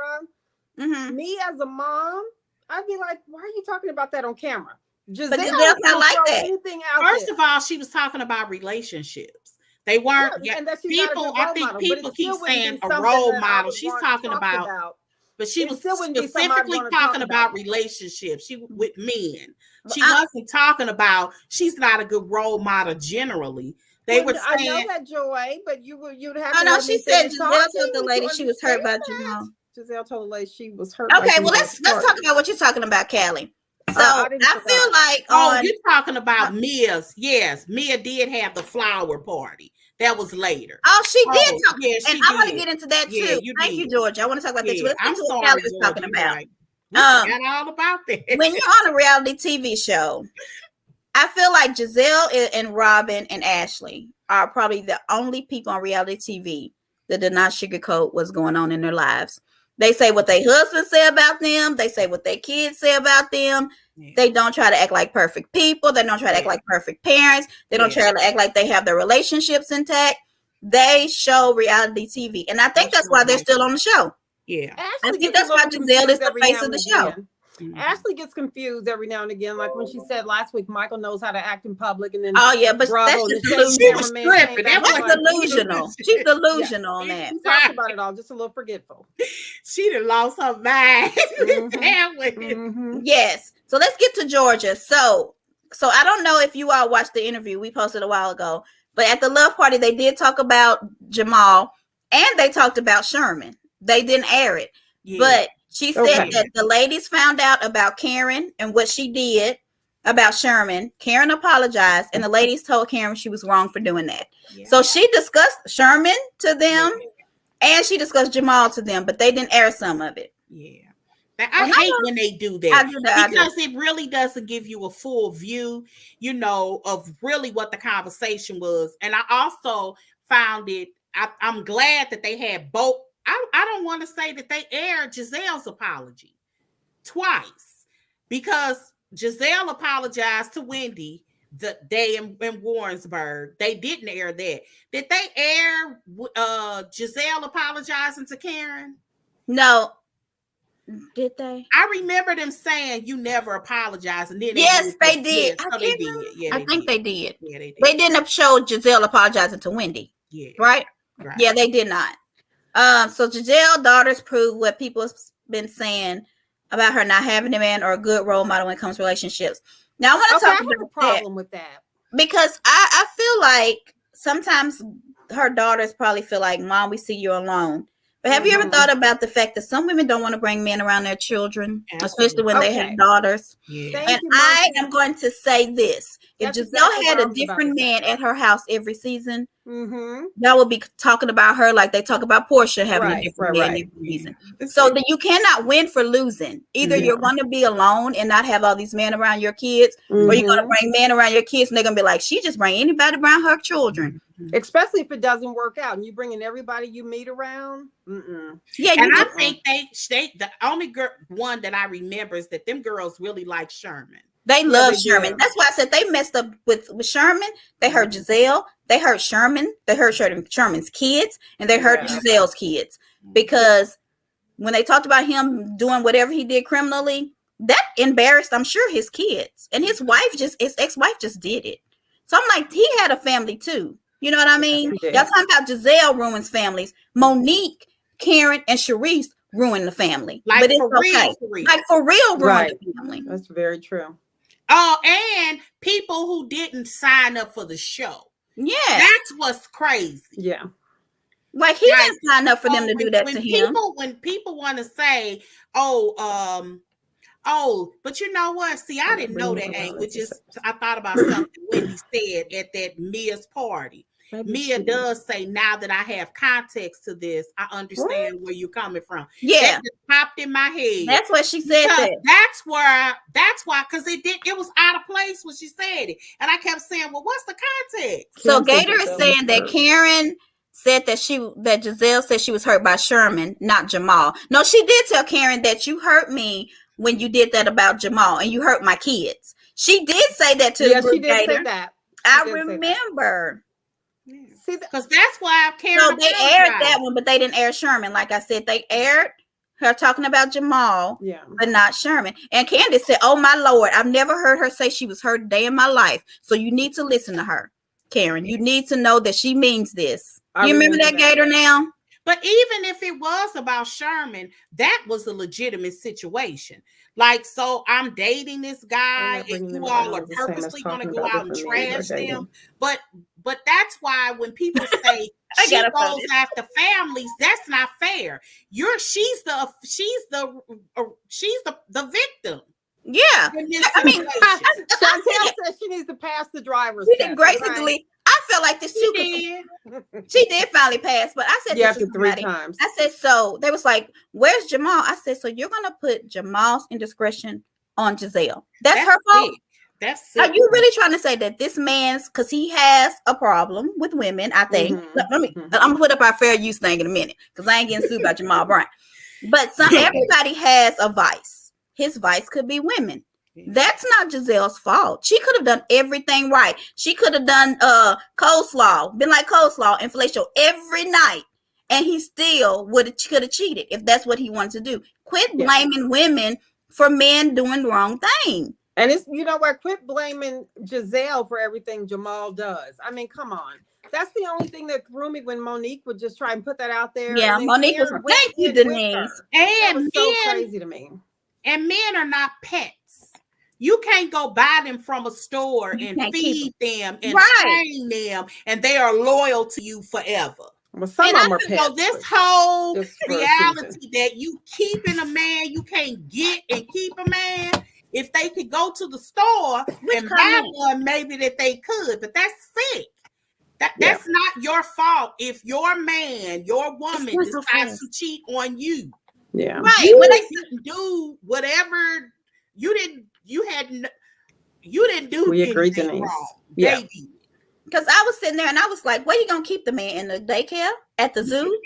S1: Mm-hmm.
S4: Me as a mom, I'd be like, "Why are you talking about that on camera?"
S1: Giselle's not like that.
S3: First of all, she was talking about relationships. They weren't.
S4: Yeah,
S3: Yeah,
S4: and that she's
S3: people.
S4: not a good
S3: I
S4: role
S3: think
S4: model, but
S3: people
S4: it
S3: keep
S4: still wouldn't
S3: saying
S4: be
S3: a
S4: something
S3: role
S4: that I
S3: model.
S4: would
S3: She's
S4: want
S3: talking
S4: talked
S3: about,
S4: about.
S3: but she
S4: It
S3: was
S4: still wouldn't be something I'd
S3: specifically
S4: want to talk
S3: talking about
S4: about.
S3: relationships. She with men.
S1: Well,
S3: She wasn't talking about. She's not a good role model generally. They
S4: Well,
S3: were
S4: I know
S3: saying,
S4: that, Joy, but you'd have
S1: oh
S4: to
S1: no,
S4: let
S1: she
S4: me
S1: said
S4: finish
S1: Giselle
S4: talking.
S1: told the
S4: Would you
S1: lady she was hurt
S4: understand
S1: by
S4: that?
S1: Jamal.
S4: Giselle told the lady she was hurt by
S1: Okay, well
S4: Jamal's
S1: let's talk
S4: party.
S1: about what you're talking about, Callie. So
S4: I didn't
S1: I
S4: forgot.
S1: feel like
S3: "Oh,
S1: on
S3: you're talking about Mia's." Yes, Mia did have the flower party. That was later.
S1: she did
S3: Oh,
S1: talk,
S3: yeah,
S1: and
S3: she
S1: I want to
S3: did.
S1: get into that
S3: Yeah,
S1: too.
S3: you
S1: Thank you,
S3: did.
S1: Georgia. I want to talk about that too.
S3: Yeah,
S1: Let's get
S3: I'm
S1: to what
S3: sorry,
S1: Callie was
S3: George.
S1: talking
S3: You're
S1: about.
S3: right. We forgot all about that.
S1: When you're on a reality TV show, I feel like Giselle and Robin and Ashley are probably the only people on reality TV that did not sugarcoat what's going on in their lives. They say what their husbands say about them. They say what their kids say about them.
S3: Yeah.
S1: They don't try to act like perfect people. They don't try to act like perfect parents. They don't try to act like they have their relationships intact. They show reality TV. And I think that's why they're still on the show.
S3: Yeah.
S1: I
S4: Ashley
S1: think
S4: gets
S1: that's
S4: a
S1: why
S4: little
S1: Giselle is
S4: confused
S1: the
S4: every
S1: face
S4: now
S1: of the
S4: and
S1: show.
S4: again. Ashley gets confused every now and again, like when she said last week, Michael knows how to act in public, and then
S1: Oh yeah, but
S4: Bravo,
S1: that's
S4: and
S1: just
S4: the shady
S1: delusional.
S4: cameraman came back.
S1: That's
S4: Like,
S1: delusional. She's delusional on that.
S4: she talks about it all, just a little forgetful.
S3: She done lost her mind.
S1: Yes. So let's get to Georgia. So I don't know if you all watched the interview we posted a while ago, but at the love party they did talk about Jamal and they talked about Sherman. They didn't air it, but she said that the ladies found out about Karen and what she did about Sherman. Karen apologized, and the ladies told Karen she was wrong for doing that. Yeah. So she discussed Sherman to them, and she discussed Jamal to them, but they didn't air some of it.
S3: Yeah. I hate when they do that, because it really doesn't give you a full view, of really what the conversation was. And I also found it, I'm glad that they had both. I don't want to say that they aired Giselle's apology twice, because Gizelle apologized to Wendy the day in Warrensburg. They didn't air that. Did they air Gizelle apologizing to Karen?
S1: No. Did they?
S3: I remember them saying you never apologize, and then
S1: yes, they did.
S3: Yes, they did. Yeah,
S1: I think they did.
S3: Yeah, they did.
S1: They didn't show Giselle apologizing to Wendy.
S3: Yeah,
S1: right. Yeah, they did not. So Giselle daughters prove what people have been saying about her not having a man or a good role model when it comes to relationships. Now I want to talk about
S4: a problem with that,
S1: because I feel like sometimes her daughters probably feel like, Mom, we see you alone. But have you ever thought about the fact that some women don't want to bring men around their children, especially when they have daughters? Yeah. And I am going to say this. If Giselle had a different man at her house every season, that would be talking about her like they talk about Portia having a different man every season. So that you cannot win for losing. Either you're going to be alone and not have all these men around your kids, or you're going to bring men around your kids and they're going to be like, she just bring anybody around her children.
S4: Especially if it doesn't work out and you bring in everybody you meet around.
S1: Yeah,
S3: and I think they the only one that I remember is that them girls really like Sherman.
S1: They love Sherman. That's why I said they messed up with Sherman. They hurt Gizelle. They hurt Sherman. They hurt Sherman's kids, and they hurt Giselle's kids, because when they talked about him doing whatever he did criminally, that embarrassed, I'm sure, his kids, and his ex-wife just did it. So I'm like, he had a family too. You know what I mean? Y'all talking about Gizelle ruins families. Monique, Karen, and Sharice ruined the family. But it's okay. Like for real, ruined the family.
S4: That's very true.
S3: Oh, and people who didn't sign up for the show. Yeah. That's what's crazy.
S4: Yeah.
S1: Like he didn't sign up for them to do that to him.
S3: When people want to say, but you know what? See, I didn't know that, which is, I thought about something Wendy said at that Mia's party. Mia does say, now that I have context to this, I understand where you're coming from.
S1: Yeah.
S3: That just popped in my head.
S1: That's what she said.
S3: That's why, because it was out of place when she said it. And I kept saying, well, what's the context?
S1: So Gator is saying that Karen said that Gizelle said she was hurt by Sherman, not Jamal. No, she did tell Karen that you hurt me when you did that about Jamal and you hurt my kids. She did say that to the group.
S4: She did say that.
S1: I remember.
S3: Because that's why Karen.
S1: So they aired that one, but they didn't air Sherman. Like I said, they aired her talking about Jamal, but not Sherman. And Candace said, "Oh my Lord, I've never heard her say she was hurt a day in my life. So you need to listen to her." Karen. You need to know that she means this.
S4: I
S1: You remember that, Gator, now?
S3: But even if it was about Sherman, that was a legitimate situation. Like, so I'm dating this guy, and you all are purposely going to go out and trash them. But that's why when people say she goes after families, that's not fair. She's the victim.
S1: Yeah, I mean,
S4: Chantel says she needs to pass the driver's
S1: test.
S4: Did
S1: graciously. I felt like this too. She did finally pass, but I said this
S4: after 3 times.
S1: I said, so they was like, "Where's Jamal?" I said, so you're gonna put Jamal's indiscretion on Gizelle? That's her fault.
S3: That's
S1: sick. Are you really trying to say that this man's, because he has a problem with women? I think. I'm gonna put up our fair use thing in a minute because I ain't getting sued by Jamal Bryant. But everybody has a vice. His vice could be women. That's not Gizelle's fault. She could have done everything right. She could have done coleslaw, been like coleslaw and fellatio every night, and he still could have cheated if that's what he wanted to do. Quit blaming women for men doing the wrong thing.
S4: And it's, you know what? Quit blaming Gizelle for everything Jamal does. I mean, come on. That's the only thing that threw me when Monique would just try and put that out there.
S1: Yeah, Monique was. Thank you, Denise.
S4: And that was so crazy to me.
S3: And men are not pets. You can't go buy them from a store and feed them and train them, and they are loyal to you forever.
S4: Well, some of them are pets.
S3: So this whole reality that you keeping a man, you can't get and keep a man. If they could go to the store and buy one, maybe that they could, but that's sick. That's not your fault if your man, your woman decides to cheat on you.
S4: Yeah.
S3: Right. When they didn't do whatever you didn't do.
S4: We agree, Denise.
S3: Wrong.
S4: Yeah.
S1: Because I was sitting there and I was like, where you gonna keep the man? In the daycare? At the zoo?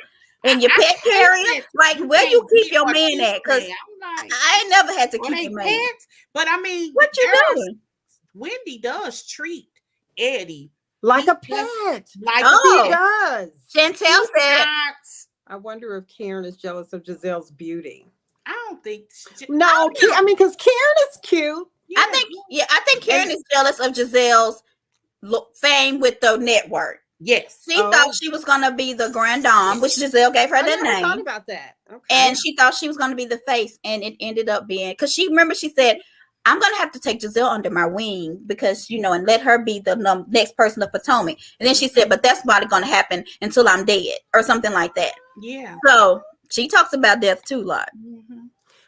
S1: In your pet carrier? Like, where you keep your man at? Because I ain't never had to keep a man. Pets,
S3: but I mean,
S1: what you doing?
S3: Wendy does treat Eddie
S4: like a pet.
S3: Like
S4: he does.
S1: Chantel said,
S4: I wonder if Karen is jealous of Gizelle's beauty.
S3: I don't think.
S4: No, I mean, because Karen is cute.
S1: Yeah. I think Karen is jealous of Gizelle's fame with the network.
S3: Yes.
S1: She thought she was going to be the grand dame, which Gizelle gave her that name.
S4: I thought about that. Okay.
S1: And she thought she was going to be the face, and it ended up being, because she said, I'm going to have to take Gizelle under my wing because, and let her be the next person of Potomac. And then she said, but that's not going to happen until I'm dead or something like that.
S3: Yeah.
S1: So she talks about death too a lot.
S3: Mm-hmm.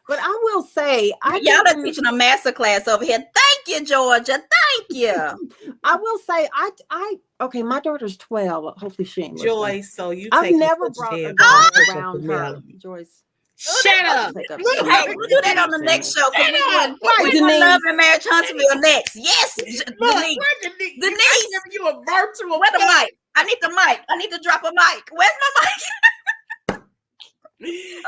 S4: But I will say,
S1: y'all are teaching a master class over here. Thank you, Georgia. Thank you.
S4: I will say, okay, my daughter's 12. Hopefully she ain't listening.
S3: Joyce, so you
S4: I've never brought a dog around her. Joyce.
S3: Shut up.
S1: Hey, we'll do that on the next show. We're doing Love and Marriage Huntsville next. Yes. Denise.
S3: Denise. You a virtual.
S1: Where's the mic? I need the mic. I need to drop a mic. Where's my mic?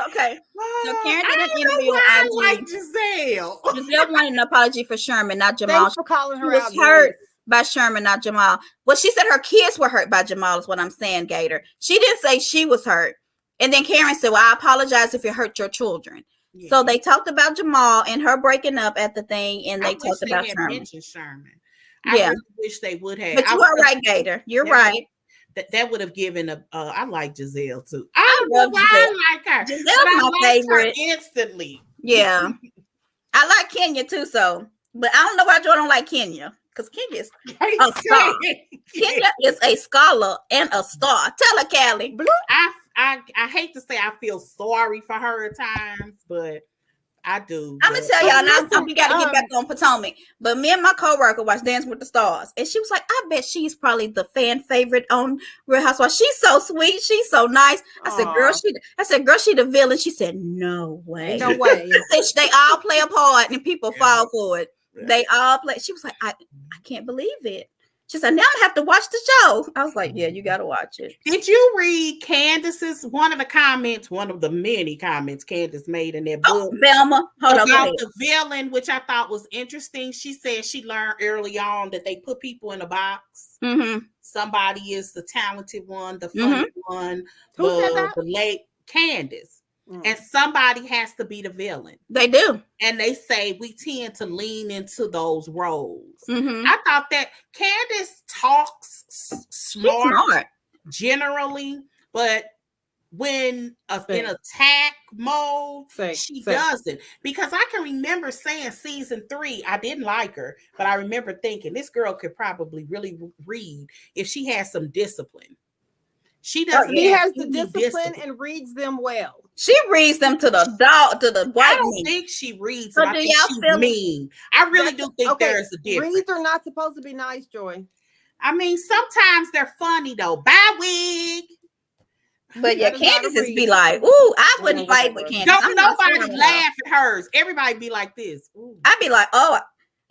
S1: Okay. So Karen did an interview on IG.
S3: Like Gizelle.
S1: Gizelle wanted an apology for Sherman, not Jamal.
S4: Thanks for calling her out.
S1: She was hurt by Sherman, not Jamal. Well, she said her kids were hurt by Jamal is what I'm saying, Gator. She didn't say she was hurt. And then Karen said, well, I apologize if you hurt your children. Yeah. So they talked about Jamal and her breaking up at the thing, and they talked about Sherman.
S3: I really wish they would have.
S1: But you are right, Gator. You're right.
S3: That would have given I like Gizelle too.
S1: I love Gizelle.
S3: I like her.
S1: Gizelle's my favorite.
S3: Instantly.
S1: Yeah. I like Kenya too, but I don't know why Joy don't like Kenya. Because Kenya is a star. Kenya is a scholar and a star. Tell her, Callie.
S3: I hate to say I feel sorry for her at times, but I do.
S1: I'm gonna tell y'all now. We got to get back on Potomac. But me and my coworker watched Dance with the Stars, and she was like, "I bet she's probably the fan favorite on Real Housewives. She's so sweet. She's so nice." I said, "Girl, she the villain." She said, "No way,
S4: no way."
S1: I said, "They all play a part, and people fall for it. They all play." She was like, "I can't believe it." She said, "Now I have to watch the show." I was like, "Yeah, you got to watch it."
S3: Did you read Candace's one of the many comments Candace made in that book?
S1: Velma,
S3: about the villain, which I thought was interesting. She said she learned early on that they put people in a box.
S1: Mm-hmm.
S3: Somebody is the talented one, the funny one.
S4: Who said that?
S3: The late Candace. and somebody has to be the villain.
S1: They do.
S3: And they say we tend to lean into those roles.
S1: Mm-hmm.
S3: I thought that Candace talks smart generally, but when in attack mode, she doesn't. Because I can remember saying season 3, I didn't like her, but I remember thinking this girl could probably really read if she has some discipline. She doesn't.
S4: He has the discipline and reads them well.
S1: She reads them to the dog, to the white.
S3: I don't think she reads them. I think she's mean. I really do think there's a difference.
S4: Reads are not supposed to be nice, Joy.
S3: I mean, sometimes they're funny though. Bye, wig.
S1: But yeah, Candace just be like, "Ooh, I wouldn't fight with Candace."
S3: Don't nobody laugh at hers. Everybody be like this. Ooh.
S1: I'd be like, "Oh,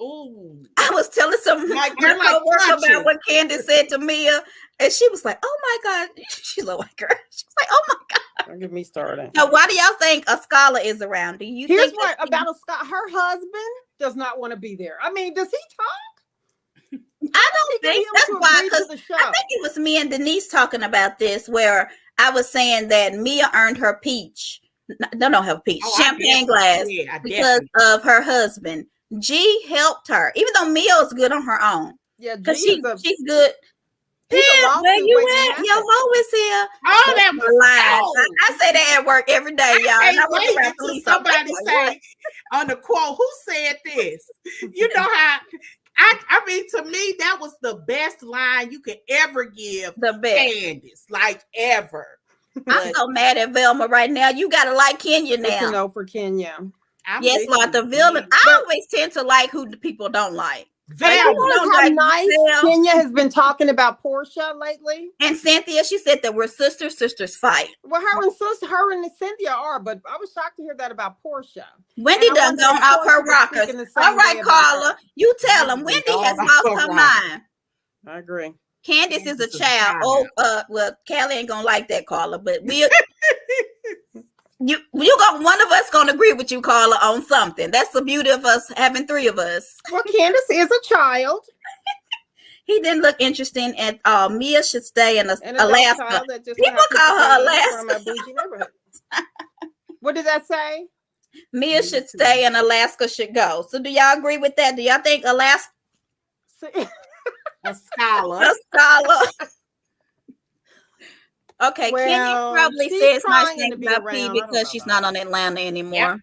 S3: ooh."
S1: I was telling some
S3: like,
S1: about what Candace said to Mia, and she was like, "Oh my god," she's a white girl. She was like, "Oh my god."
S4: Don't get me started.
S1: So why do y'all think a scholar is around? Do you?
S4: Here's
S1: think
S4: what about a scholar. Her husband does not want to be there. I mean, does he talk?
S1: I don't think that's why. Because I think it was me and Denise talking about this, where I was saying that Mia earned her peach. No, her peach champagne glass because of her husband. G helped her, even though Mia was good on her own.
S4: Yeah,
S1: because she's good. Where you at? Your hoe is here.
S3: Oh, that was
S1: live. I say that at work every day, y'all.
S3: I wait until somebody say on the quote, who said this? You know how I mean, to me, that was the best line you could ever give
S1: the best.
S3: Candace, like ever.
S1: I'm so mad at Velma right now. You gotta like Kenya now.
S4: It's a no for Kenya.
S1: Yes, like the villain. I always tend to like who the people don't like.
S4: Kenya has been talking about Portia lately,
S1: and Cynthia. She said that we're sisters. Sisters fight.
S4: Well, her and Cynthia are, but I was shocked to hear that about Portia.
S1: Wendy done gone off her rockers. All right, Carla, you tell them Wendy has lost her mind.
S4: I agree.
S1: Candace is a child. Well, Callie ain't gonna like that, Carla, but we'll. One of us gonna agree with you, Carla, on something. That's the beauty of us having 3 of us.
S4: Well, Candace is a child.
S1: He didn't look interesting, and Mia should stay in Alaska. People call her Alaska.
S4: What did that say?
S1: Mia should stay and Alaska should go. So do y'all agree with that? Do y'all think Alaska?
S3: A scholar.
S1: A scholar. Okay,
S4: well,
S1: Kenya probably says my thing about P because she's not on Atlanta anymore. Yep.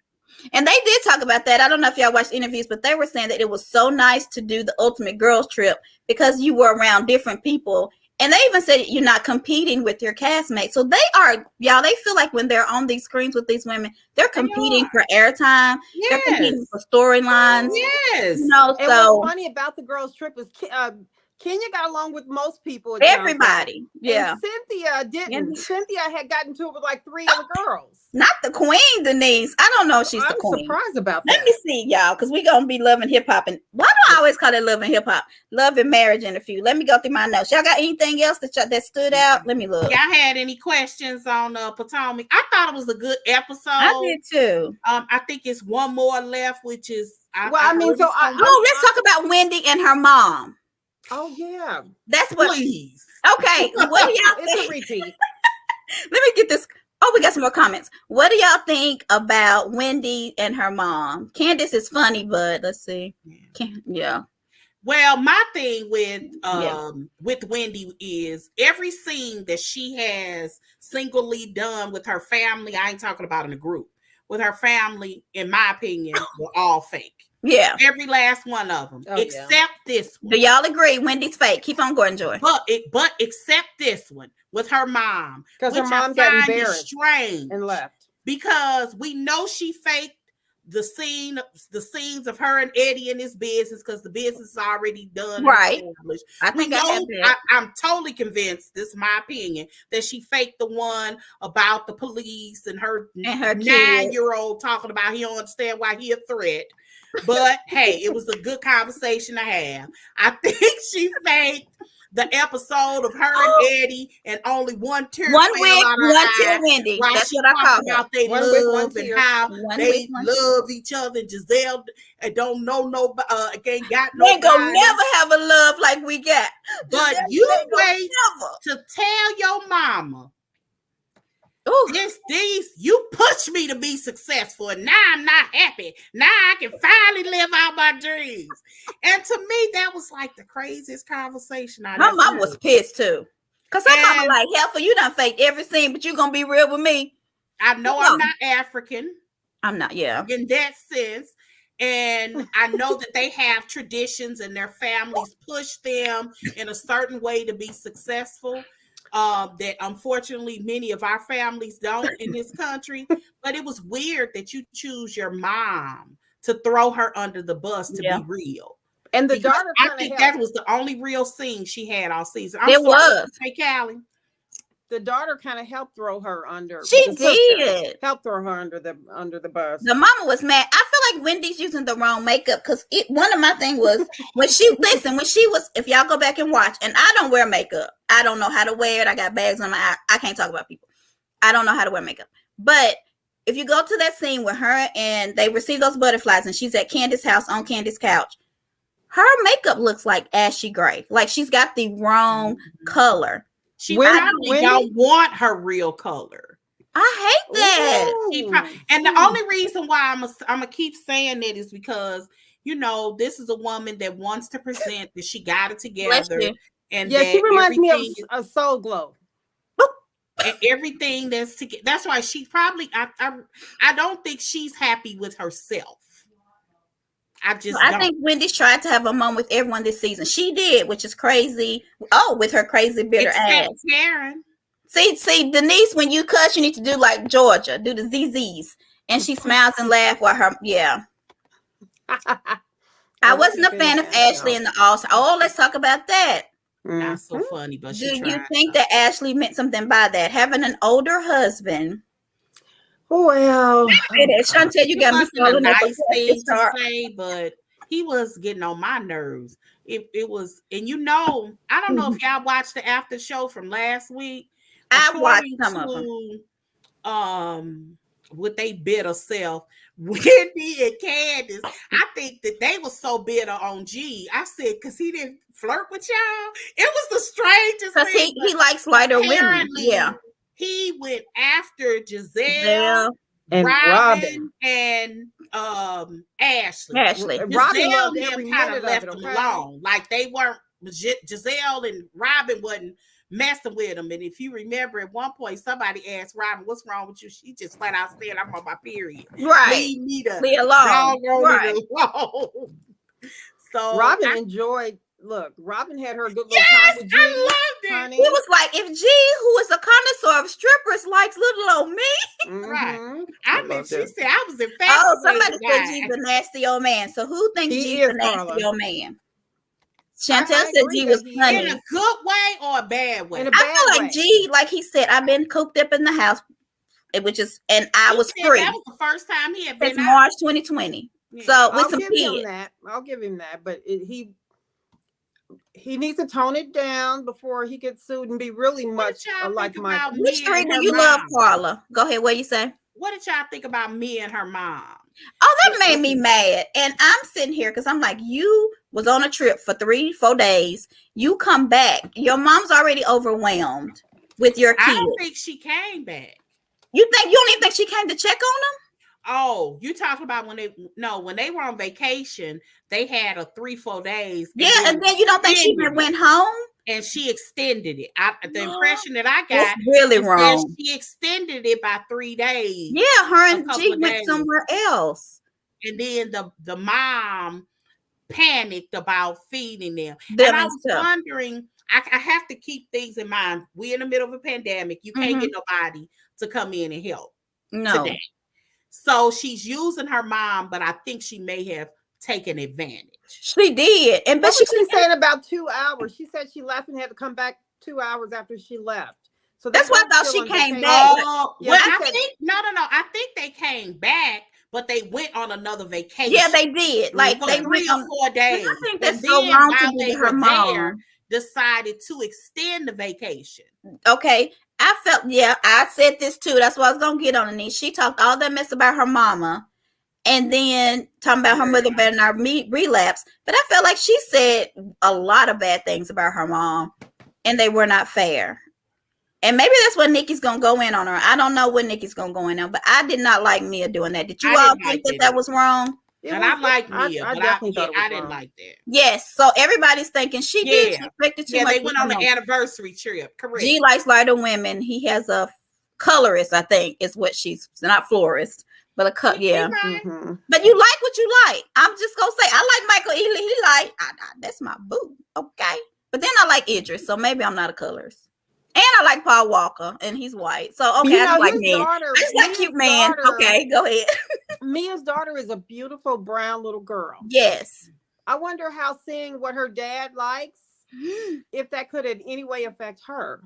S1: And they did talk about that. I don't know if y'all watched interviews, but they were saying that it was so nice to do the Ultimate Girls Trip because you were around different people. And they even said you're not competing with your castmates. So they are, y'all, they feel like when they're on these screens with these women, they're competing for airtime. Yes. They're competing for storylines.
S3: Yes.
S1: You know,
S4: and
S1: so
S4: what's funny about the girls' trip is Kenya got along with most people.
S1: Everybody. Yeah.
S4: And Cynthia didn't. Cynthia had gotten to it with like 3 other girls.
S1: Not the queen, Denise. I don't know if she's the queen.
S4: I'm surprised about that.
S1: Let me see, y'all, because we're going to be loving hip hop. And why do I always call it loving hip hop? Love and marriage in a few. Let me go through my notes. Y'all got anything else that stood out? Let me look.
S3: Y'all had any questions on Potomac? I thought it was a good episode.
S1: I did too.
S3: I think it's one more left, which is.
S1: Let's talk about Wendy and her mom.
S4: Oh yeah,
S3: that's what. Please.
S1: Okay, what do y'all think?
S4: It's a repeat.
S1: Let me get this. Oh, we got some more comments. What do y'all think about Wendy and her mom? Candace is funny, but let's see. Yeah.
S3: Well, my thing with Wendy is every scene that she has singly done with her family. I ain't talking about in a group. With her family, in my opinion, were all fake.
S1: Yeah.
S3: Every last one of them. Except this one.
S1: Do y'all agree Wendy's fake? Keep on going, Joy.
S3: But except this one with her mom.
S4: Because her mom got embarrassed
S3: strange
S4: and left.
S3: Because we know she faked the scenes of her and Eddie in his business because the business is already done.
S1: Right. I think
S3: I'm totally convinced, this is my opinion, that she faked the one about the police and her 9-year-old talking about he don't understand why he a threat. But hey, it was a good conversation to have. I think she faked the episode of her and Eddie, and only one tear
S1: one wig, one tear Wendy. That's what I call it.
S3: About they love and how they love each other. And Gizelle don't know nobody, ain't got no.
S1: They gonna never have a love like we got.
S3: But you wait to tell your mama
S1: Ooh.
S3: You pushed me to be successful, and now I'm not happy. Now I can finally live out my dreams. And to me, that was like the craziest conversation I
S1: My
S3: ever
S1: mom
S3: heard.
S1: was pissed too. Cause her mama like, Heifer, you done faked every scene, but you gonna be real with me.
S3: I know I'm not African.
S1: I'm not, yeah.
S3: In that sense. And I know that they have traditions and their families push them in a certain way to be successful. That unfortunately many of our families don't in this country. But it was weird that you choose your mom to throw her under the bus to be real.
S4: And the daughter,
S3: I think that was the only real scene she had all season.
S1: It was.
S3: Hey, Callie.
S4: The daughter kind of helped throw her under.
S1: She did.
S4: Help throw her under the bus.
S1: The mama was mad. I feel like Wendy's using the wrong makeup because one of my things was when she was, if y'all go back and watch, and I don't wear makeup. I don't know how to wear it. I got bags on my eye. I can't talk about people. I don't know how to wear makeup. But if you go to that scene with her and they receive those butterflies and she's at Candace's house on Candace's couch, her makeup looks like ashy gray. Like she's got the wrong color.
S3: She probably don't want her real color.
S1: I hate that.
S3: And the only reason why I'm gonna keep saying that is because this is a woman that wants to present that she got it together. And
S4: she reminds me of a Soul Glow.
S3: And everything that's why she probably I don't think she's happy with herself. I
S1: think Wendy's tried to have a moment with everyone this season. She did, which is crazy. Oh, with her crazy bitter ass.
S3: Karen.
S1: See, Denise, when you cuss, you need to do like Georgia, do the ZZs, and she smiles and laughs while her I wasn't a fan of Ashley in the All-Star. Oh, let's talk about that.
S3: Not so funny, but
S1: do you think that Ashley meant something by that? Having an older husband.
S4: Well,
S1: Chantel, you got me falling
S3: nice thing to say, but he was getting on my nerves. It was, and I don't know if y'all watched the after show from last week.
S1: I watched some of
S3: them. With they bitter self, Wendy and Candace, I think that they were so bitter on G. I said, because he didn't flirt with y'all. It was the strangest thing.
S1: He likes lighter women. Yeah.
S3: He went after Gizelle
S4: and Robin
S3: and Ashley.
S4: Robin
S3: kind of left them alone. Like they weren't. Gizelle and Robin wasn't messing with him. And if you remember, at one point somebody asked Robin, "What's wrong with you?" She just flat out said, "I'm on my period.
S1: Right.
S3: Leave me
S1: alone."
S3: Right. So
S4: Robin enjoyed. Look, Robin had her good little time with G.
S3: I loved it.
S4: Honey.
S1: He was like, if G, who is a connoisseur of strippers, likes little old me.
S3: Right. I mean, she said I was infatuated.
S1: Oh, somebody said G's a nasty old man. So who thinks G's a nasty old man? Chantel said G was funny.
S3: In a good way or a bad way?
S1: I feel like G, like he said, I've been cooped up in the house, which is, and I was free.
S3: That was the first time he had been
S1: since March 2020. Yeah. So with some kids.
S4: I'll give him that. But he needs to tone it down before he gets sued and be really much like Michael.
S1: Which three do you love, Carla? Go ahead. What you say?
S3: What did y'all think about me and her mom?
S1: Oh, that made me mad. And I'm sitting here because I'm like, you was on a trip for 3-4 days. You come back. Your mom's already overwhelmed with your kids.
S3: I don't think she came back.
S1: You don't even think she came to check on them?
S3: Oh, you talking about when they were on vacation, they had a 3-4 days.
S1: And then you don't think she went home?
S3: And she extended it. The impression that I got
S1: really wrong.
S3: She extended it by 3 days.
S1: Yeah, her and G went somewhere else.
S3: And then the mom panicked about feeding them. And I was wondering, I have to keep things in mind. We're in the middle of a pandemic. You can't get nobody to come in and help.
S1: No.
S3: Today. So she's using her mom, but I think she may have taken advantage.
S1: She did. And
S4: but she said about 2 hours. She said she left and had to come back 2 hours after she left. So
S1: that's why I thought she came back.
S3: I think they came back, but they went on another vacation.
S1: Yeah, they did. Like they
S3: 3 or 4 days.
S1: I think that's so wrong to be her mom.
S3: Decided to extend the vacation.
S1: Okay. I said this too. That's why I was gonna get on it. She talked all that mess about her mama, and then talking about her mother better not relapse. But I felt like she said a lot of bad things about her mom, and they were not fair. And maybe that's what Nikki's gonna go in on her. I don't know what Nikki's gonna go in on, but I did not like Mia doing that. Did you all think that was wrong?
S3: And I like Mia,
S4: I
S3: but
S4: definitely thought it was
S3: I didn't
S4: wrong.
S3: like that.
S1: Yes. So everybody's thinking she did. She expected too much.
S3: They went on an anniversary trip. Correct.
S1: G likes lighter women. He has a colorist, I think, is what she's not florist, but a cut. Yeah.
S4: Mm-hmm.
S1: But you like what you like. I'm just gonna say I like Michael Ealy. He like that's my boo. Okay. But then I like Idris, so maybe I'm not a colorist. And I like Paul Walker, and he's white. So okay, I just like men. I just like cute man. Okay, go ahead.
S4: Mia's daughter is a beautiful brown little girl.
S1: Yes.
S4: I wonder how seeing what her dad likes, if that could in any way affect her.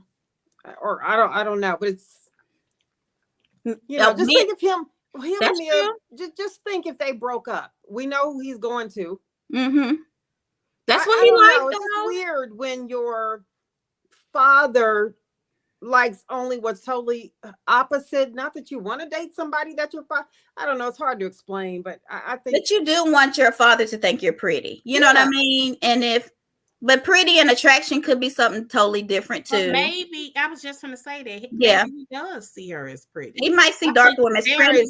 S4: Or I don't know, but it's just think of him and Mia. Just think if they broke up. We know who he's going to.
S1: Mm-hmm. That's what he likes.
S4: It's weird when your father likes only what's totally opposite. Not that you want to date somebody that your father. I don't know. It's hard to explain, but I think
S1: that you do want your father to think you're pretty. You know what I mean? And but pretty and attraction could be something totally different too.
S3: But maybe I was just going to say that.
S1: Yeah,
S3: he does see her as pretty.
S1: He might see dark women as pretty,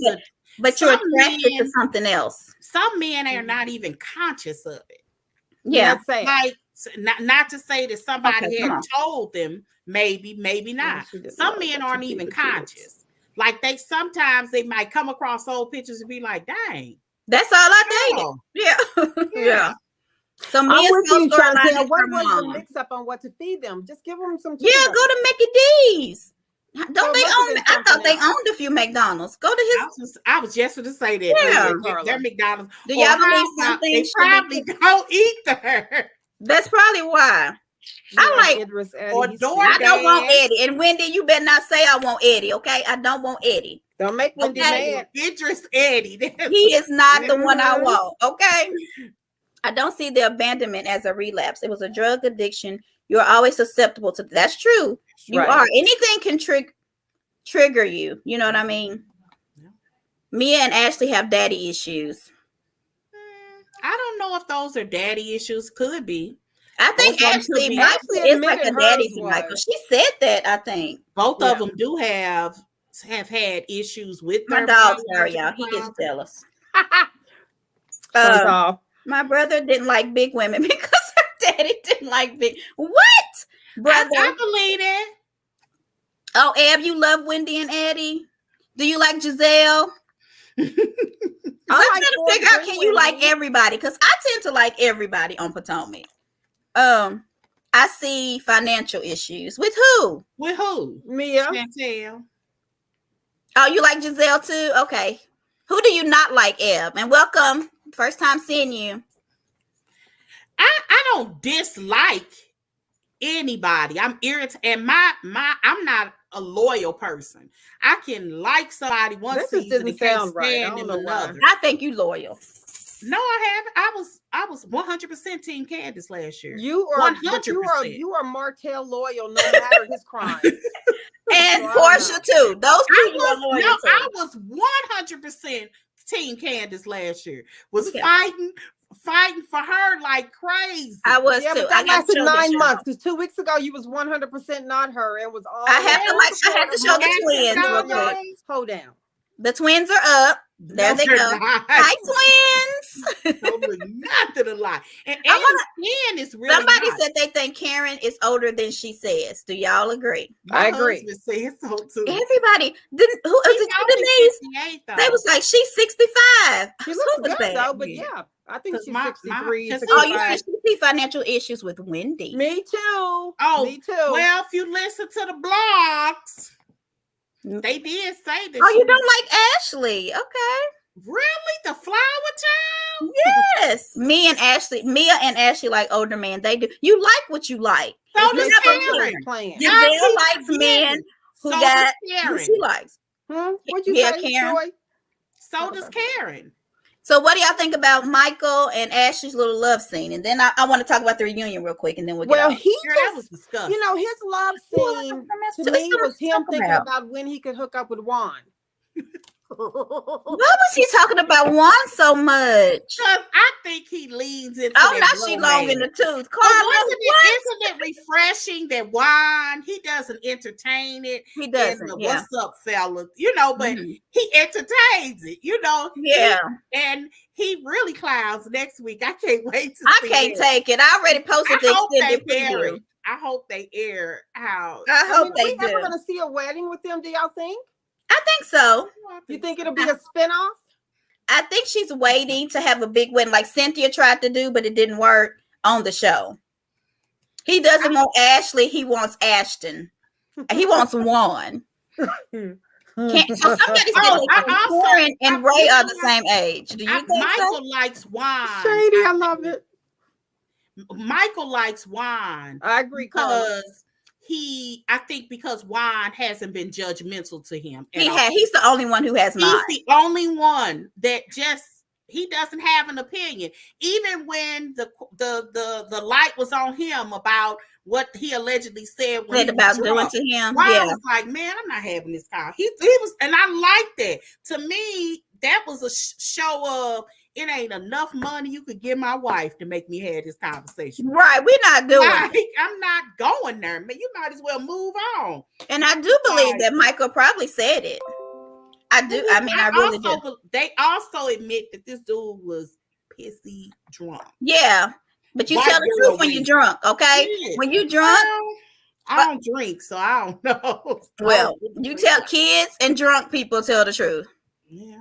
S1: but you're attracted to something else.
S3: Some men are not even conscious of it.
S1: Yeah,
S3: like not to say that somebody had told them. Maybe not. Some men aren't even conscious. Like sometimes they might come across old pictures and be like, "Dang,
S1: that's all I dated." Yeah. So
S4: I'm with you, Chantel. What was the mix up on what to feed them? Just give them some.
S1: Yeah, go to Mickey D's. Don't they own? I thought they owned a few McDonald's. Go to his.
S3: I was just going to say that.
S1: Yeah,
S3: they're McDonald's.
S1: Do y'all believe something?
S3: They probably don't eat there.
S1: That's probably why. I like
S3: Idris Eddie.
S1: I don't want Eddie. And Wendy, you better not say I want Eddie, okay? I don't want Eddie.
S4: Don't make Wendy mad.
S3: Idris Eddie.
S1: He is not the one I want, okay? I don't see the abandonment as a relapse. It was a drug addiction. You're always susceptible to. That's true. You are. Anything can trigger you. You know what I mean? Yeah. Mia and Ashley have daddy issues.
S3: I don't know if those are daddy issues. Could be.
S1: I think Ashley is like a daddy to Michael. She said that, I think.
S3: Both of them do have had issues with
S1: my dog. Sorry, y'all. He gets jealous. My brother didn't like big women because her daddy didn't like big. What? Brother?
S3: I believe it.
S1: Oh, Ab, you love Wendy and Eddie? Do you like Gizelle? I'm trying to figure out, can you like everybody? Because I tend to like everybody on Potomac. I see financial issues. With who?
S3: With who?
S4: Mia.
S3: Chantel.
S1: Oh, you like Gizelle too? Okay. Who do you not like, Eb? And welcome. First time seeing you.
S3: I don't dislike anybody. I'm irritated. And I'm not a loyal person. I can like somebody one season and can't stand them another.
S1: I think you loyal.
S3: No, I haven't. I was 100% Team Candace last year.
S4: You are 100%. You are Martell loyal, no matter his crime.
S1: And Portia too. Those two you are loyal. No,
S3: I was 100% Team Candace last year. Was fighting for her like crazy.
S1: I was too.
S4: But that lasted 9 months. Because 2 weeks ago you was 100% not her. It was all.
S1: I had to show the twins.
S4: Hold down.
S1: The twins are up. There they go. Hi, twins.
S3: Nothing alike. And is really
S1: somebody said they think Karen is older than she says. Do y'all agree?
S4: I agree.
S3: Says so too.
S1: Everybody. Who was it? Denise? They was like, she's 65.
S4: She looks good though, but yeah. I think she's 63. 65.
S1: Oh, you see financial issues with Wendy.
S4: Me too.
S3: Oh,
S4: me too.
S3: Well, if you listen to the blogs, they did say that.
S1: Oh, you don't like Ashley? Okay.
S3: Really? The flower child?
S1: Yes. Mia and Ashley like older men. They do. You like what you like.
S3: So does Karen.
S1: Gizelle likes men who got who she likes.
S4: What'd you say,
S1: Karen?
S4: Joy?
S3: So does Karen.
S1: So what do y'all think about Michael and Ashley's little love scene? And then I want to talk about the reunion real quick, and then we'll get
S4: off.
S3: That was disgusting.
S4: His love scene to me was him thinking about when he could hook up with Juan.
S1: Why was he talking about Juan so much?
S3: Because I think he leans into
S1: Oh,
S3: that
S1: now she long in the tooth. Carla,
S3: isn't it refreshing that Juan, he doesn't entertain it?
S1: He doesn't, yeah.
S3: What's up, fella? You know, but he entertains it, you know.
S1: Yeah.
S3: And he really clowns next week. I can't wait to
S1: I can't take it. I already posted the extended preview.
S3: I hope they air out.
S1: I hope they do.
S4: Are we ever going to see a wedding with them, do y'all think?
S1: I think so.
S4: You think it'll be a spinoff?
S1: I think she's waiting to have a big wedding like Cynthia tried to do, but it didn't work on the show. He doesn't want Ashley. He wants Ashton. He wants Juan. So somebody said Lauren and Ray are the same age. Do you think
S3: Michael likes Juan?
S4: Shady, I love it.
S3: Michael likes Juan.
S4: I agree,
S3: because I think because Juan hasn't been judgmental to him.
S1: He's the only one who has not.
S3: He's the only one that he doesn't have an opinion. Even when the light was on him about what he allegedly said
S1: about doing to him.
S3: Juan was like, man, I'm not having this call. He was, and I like that. To me, that was a show of it ain't enough money you could give my wife to make me have this conversation.
S1: Right. We're not doing it.
S3: I'm not going there, man. You might as well move on.
S1: And I do believe that Michael probably said it. I do. I mean, I really do.
S3: They also admit that this dude was pissy drunk.
S1: Yeah. But you tell the truth when you're drunk, okay? Yeah. When you're drunk.
S3: I don't drink, so I don't know.
S1: Well, you tell kids and drunk people tell the truth.
S3: Yeah.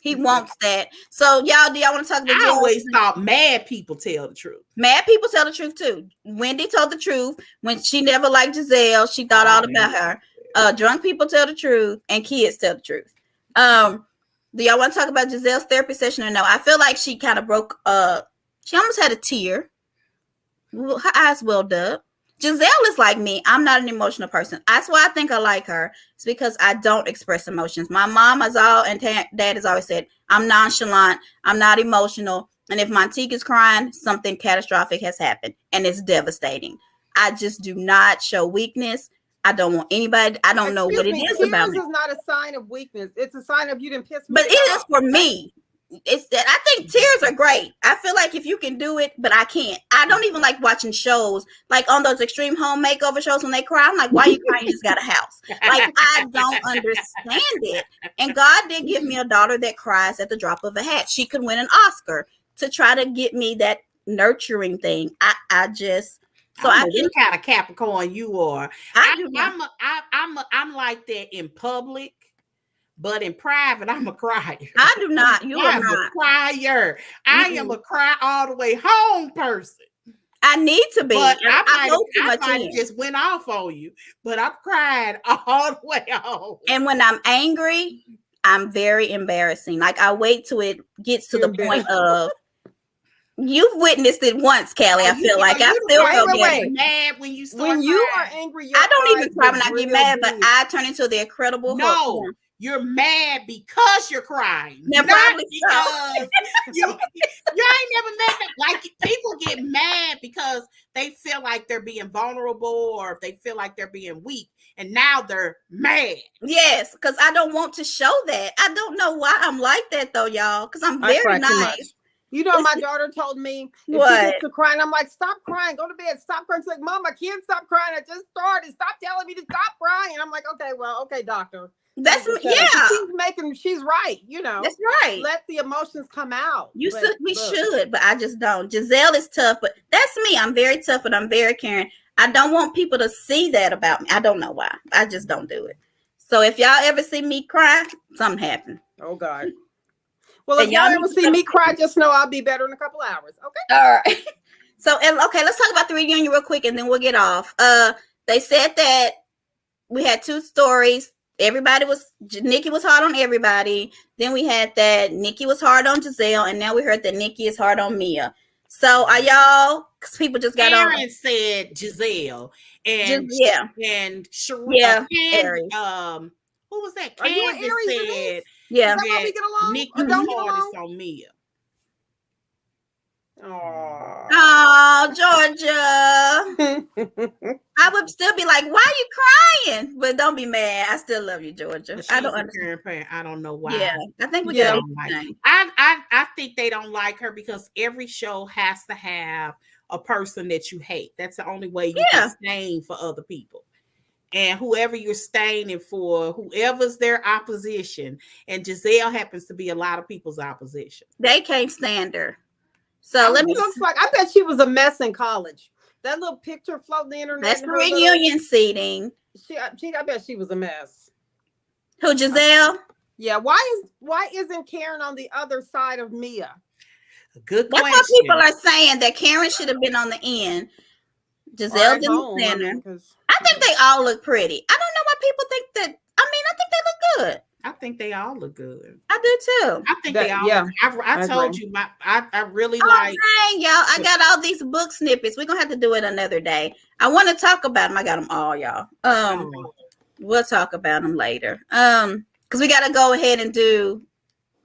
S1: He wants that. So, y'all, do y'all want to talk about
S3: I always thought mad people tell the truth.
S1: Mad people tell the truth, too. Wendy told the truth. When she never liked Gizelle, she thought all about her. Drunk people tell the truth, and kids tell the truth. Do y'all want to talk about Gizelle's therapy session or no? I feel like she kind of broke she almost had a tear. Her eyes welled up. Gizelle is like me. I'm not an emotional person. That's why I think I like her. It's because I don't express emotions. My mom and dad has always said, I'm nonchalant. I'm not emotional. And if Montique is crying, something catastrophic has happened. And it's devastating. I just do not show weakness. I don't want anybody. I don't know what it is about me.
S4: Tears is not a sign of weakness. It's a sign of you didn't piss me
S1: off. But it is for me. It's that I think tears are great. I feel like if you can do it, but I can't. I don't even like watching shows like on those extreme home makeover shows when they cry. I'm like, why are you crying? You just got a house. Like, I don't understand it. And God did give me a daughter that cries at the drop of a hat. She could win an Oscar to try to get me that nurturing thing. I just so I
S3: can kind of Capricorn you are. I'm like that in public. But in private, I'm a crier.
S1: I do not. You are not.
S3: I'm a crier. I am a cry all the way home person.
S1: I need to be.
S3: But I might just went off on you. But I'm crying all the way home.
S1: And when I'm angry, I'm very embarrassing. Like, I wait till it gets to the point of. You've witnessed it once, Callie. I feel like I still go
S3: mad when you start
S4: when you are angry.
S1: I don't even cry when I get mad, but I turn into the Incredible Hulk.
S3: You're mad because you're crying.
S1: Not because
S3: you ain't never mad. Like, people get mad because they feel like they're being vulnerable or if they feel like they're being weak. And now they're mad.
S1: Yes, because I don't want to show that. I don't know why I'm like that, though, y'all, because I'm very nice.
S4: You know, my daughter told me if
S1: what?
S4: She gets to crying, I'm like, stop crying, go to bed, stop crying. She's like, Mom, I can't stop crying. I just started. Stop telling me to stop crying. And I'm like, okay, doctor.
S1: That's she's
S4: right, you know.
S1: That's right.
S4: Let the emotions come out.
S1: We should, but I just don't. Gizelle is tough, but that's me. I'm very tough, but I'm very caring. I don't want people to see that about me. I don't know why. I just don't do it. So if y'all ever see me cry, something happened.
S4: Oh God. Well, if y'all ever see me cry, just know I'll be better in a couple hours. Okay.
S1: All right. So let's talk about the reunion real quick, and then we'll get off. They said that we had two stories. Nikki was hard on everybody. Then we had that Nikki was hard on Gizelle, and now we heard that Nikki is hard on Mia. So are y'all? Because people just got on.
S3: Aaron said Gizelle, and
S1: Aries.
S3: Who was that?
S4: Are you an Aries said,
S1: yeah.
S4: Is that how we get along?
S3: Nikki was hardest on Mia.
S1: Oh, Georgia. I would still be like, why are you crying? But don't be mad. I still love you, Georgia. I don't understand.
S3: I don't know why.
S1: Yeah, I think we
S3: They
S1: got
S3: don't like. I think they don't like her because every show has to have a person that you hate. That's the only way you can stain for other people. And whoever you're staining for, whoever's their opposition, and Gizelle happens to be a lot of people's opposition.
S1: They can't stand her. So let me.
S4: Looks like I bet she was a mess in college. That little picture floating the internet.
S1: That's the reunion seating.
S4: I bet she was a mess.
S1: Who, Gizelle?
S4: Yeah. Why isn't Karen on the other side of Mia?
S3: Good question.
S1: That's what people are saying, that Karen should have been on the end. Gizelle didn't stand her. I think they all look pretty. I don't know why people think that. I mean, I think they look good.
S3: I think they all look good.
S1: I do too.
S3: I think they all. Yeah. I told you, I really like.
S1: Dang, y'all! I got all these book snippets. We're gonna have to do it another day. I want to talk about them. I got them all, y'all. We'll talk about them later. Because we got to go ahead and do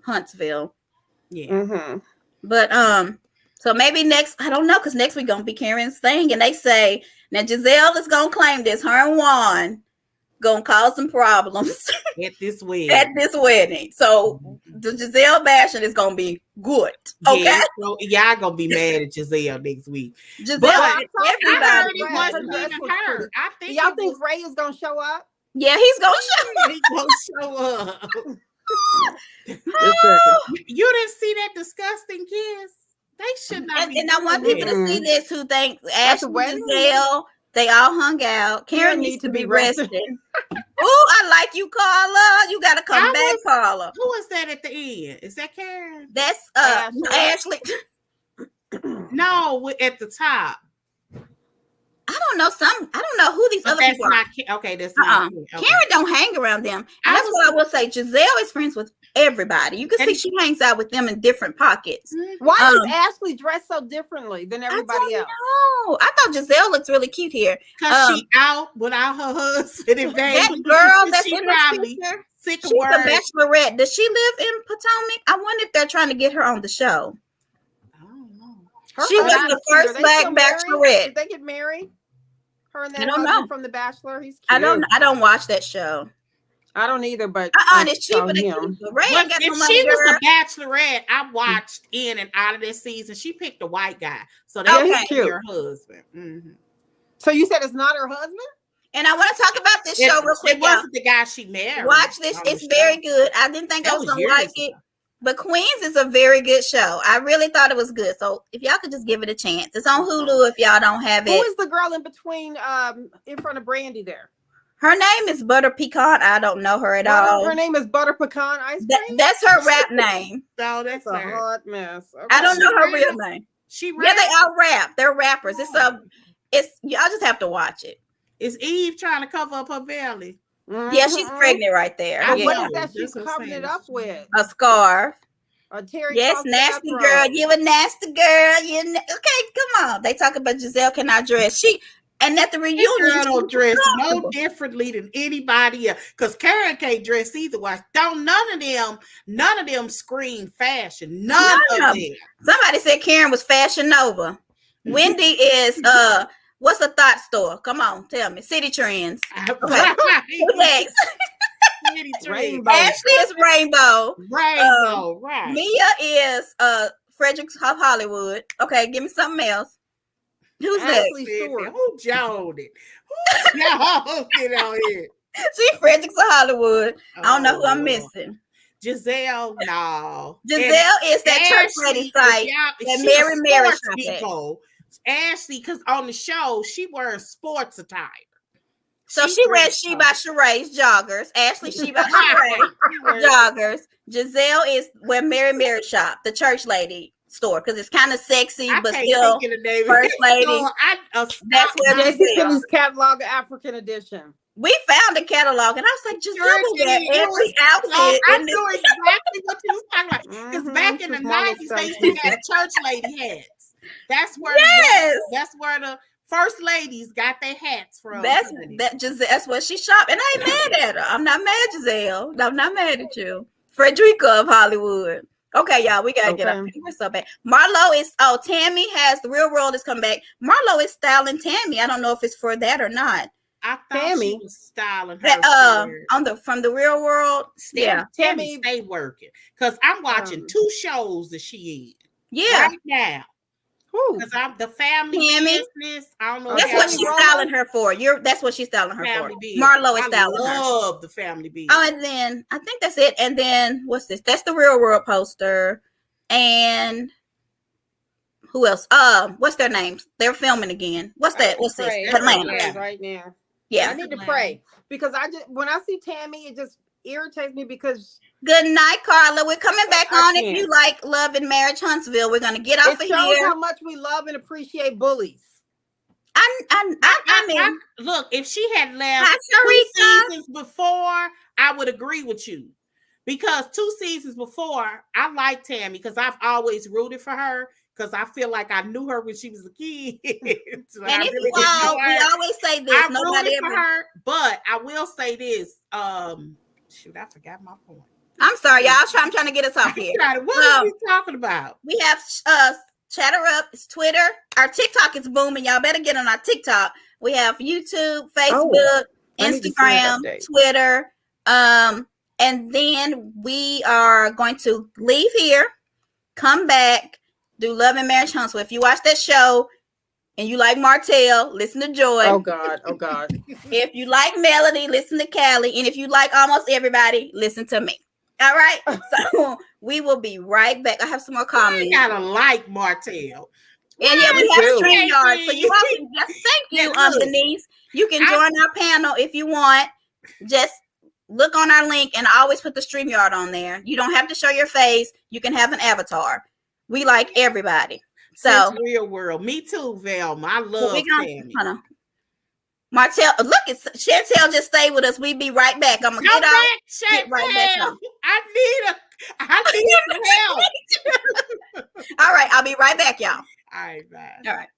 S1: Huntsville.
S3: Yeah.
S4: Mm-hmm.
S1: But so maybe next, I don't know, because next we're gonna be Karen's thing, and they say now Gizelle is gonna claim this. Her and Juan gonna cause some problems
S3: at this wedding.
S1: So the Gizelle bashing is gonna be good. Okay,
S3: yeah, so y'all gonna be mad at Gizelle next week.
S1: But everybody
S3: wasn't even her. I think
S4: y'all think Ray is gonna show up?
S1: Yeah, he's gonna show up.
S3: He's gonna show up. You didn't see that disgusting kiss? They should not.
S1: And I want people to see this who think Ashley Gizelle, they all hung out. Karen needs to be rested. Oh, I like you, Carla. You gotta come back, Carla.
S3: Who is that at the end? Is that Karen?
S1: That's Ashley.
S3: No, at the top.
S1: I don't know. I don't know who these other people are.
S3: Okay, that's not
S1: okay. Karen don't hang around them. And that's why I will say Gizelle is friends with everybody. You can see she hangs out with them in different pockets.
S4: Why is Ashley dressed so differently than everybody else?
S1: Oh, I thought Gizelle looks really cute here.
S3: Because she out without her husband.
S1: That girl that's in the picture,
S3: she's
S1: a bachelorette. Does she live in Potomac? I wonder if they're trying to get her on the show.
S3: I don't know.
S1: She was the first black bachelorette.
S4: Did they get married? Her and that
S1: I don't know.
S4: From The Bachelor. He's cute.
S1: I don't watch that show.
S4: I don't either, but
S1: it's cheaper than him.
S3: If she was a bachelorette, I watched in and out of this season. She picked a white guy, so that's her husband. Mm-hmm.
S4: So you said it's not her husband?
S1: And I want to talk about this show real quick.
S3: It wasn't the guy she married.
S1: Watch this; it's very good. I didn't think I was gonna like it, but Queens is a very good show. I really thought it was good. So if y'all could just give it a chance, it's on Hulu. If y'all don't have it,
S4: who is the girl in between, in front of Brandy there?
S1: Her name is Butter Pecan. I don't know her at all.
S4: Her name is Butter Pecan Ice Cream?
S1: That's her rap name.
S3: No, that's
S4: a hot mess. Okay.
S1: I don't know her real name.
S3: She
S1: raps? Yeah, they all rap. They're rappers. It's y'all just have to watch it.
S3: Is Eve trying to cover up her belly?
S1: Mm-hmm. Yeah, she's pregnant right there.
S4: What is that she's covering it up with?
S1: A scarf.
S4: Yes,
S1: nasty girl. You a nasty girl. Okay, come on. They talk about Gizelle cannot dress. And at the reunion,
S3: Karen don't dress no differently than anybody else. Because Karen can't dress either. Why? None of them scream fashion. None of them.
S1: Somebody said Karen was Fashion Nova. Wendy is what's a thought store? Come on, tell me. City Trends. Okay. Who's next?
S4: Rainbow.
S1: Ashley is Rainbow.
S3: Right.
S1: Mia is Fredericks of Hollywood. Okay, give me something else. Who's that?
S3: Who jawed it? Who jawed it on here?
S1: She Fredericks of Hollywood. I don't know who I'm missing.
S3: Gizelle, no.
S1: Gizelle is that church lady site that Mary
S3: people. Ashley, because on the show, she wears sports attire.
S1: So she wears She by Sheree's joggers. Ashley, She by Sheree joggers. Giselle is where Mary shop, the church lady store, because it's kind of sexy, but still first lady. That's where
S4: Giselle catalog African edition.
S1: We found a catalog, and I was like, Giselle will wear every outfit.
S3: I knew exactly what you was talking about. Because back in the 90s, they used to have church lady hats. That's where the first ladies got their hats from.
S1: That's where she shopped, and I ain't mad at her. I'm not mad, Giselle. I'm not mad at you. Frederica of Hollywood. Okay, y'all, we gotta get up. We're so bad. Marlo is Tammy has the Real World is come back. Marlo is styling Tammy. I don't know if it's for that or not.
S3: I thought
S4: Tammy
S3: she was styling her
S1: from the Real World.
S3: Tammy stay working because I'm watching 2 shows that she in.
S1: Yeah,
S3: right now. Because I'm the family business. I don't know.
S1: That's what she's styling her for. That's what she's styling her for.
S3: Business.
S1: Marlo is styling her.
S3: I love the family business.
S1: Oh, and then I think that's it. And then what's this? That's the Real World poster. And who else? What's their names? They're filming again. What's that? What's this?
S4: Atlanta right now.
S1: Yeah,
S4: I need to pray because when I see Tammy, it just irritates me because.
S1: Good night, Carla. We're coming back on. If you like Love and Marriage Huntsville, we're gonna get off of here.
S4: It shows how much we love and appreciate bullies.
S1: I mean,
S3: look, if she had left 2 seasons before, I would agree with you. Because 2 seasons before, I like Tammy because I've always rooted for her because I feel like I knew her when she was a kid. So
S1: and we always say this.
S3: I rooted for her, but I will say this. Shoot, I forgot my point.
S1: I'm sorry, y'all. I'm trying to get us off here.
S3: What are we talking about?
S1: We have Chatter Up. It's Twitter. Our TikTok is booming. Y'all better get on our TikTok. We have YouTube, Facebook, Instagram, Twitter. And then we are going to leave here, come back, do Love and Marriage Huntsville. If you watch that show and you like Martell, listen to Joy.
S4: Oh God.
S1: If you like Melody, listen to Callie. And if you like almost everybody, listen to me. All right. So we will be right back. I have some more comments.
S3: You gotta like Martell.
S1: And yeah, we have a StreamYard. So you all can just thank you, Denise. You can join our panel if you want. Just look on our link, and I always put the StreamYard on there. You don't have to show your face. You can have an avatar. We like everybody. So
S3: Real World. Me too, Velma. I love Tammy.
S1: Hold on. Martell, look at Chantel just stay with us. We be right back. I'm gonna get off. Get right back on.
S3: I need some help.
S1: All right, I'll be right back, y'all.
S3: All right, bye.
S1: All right.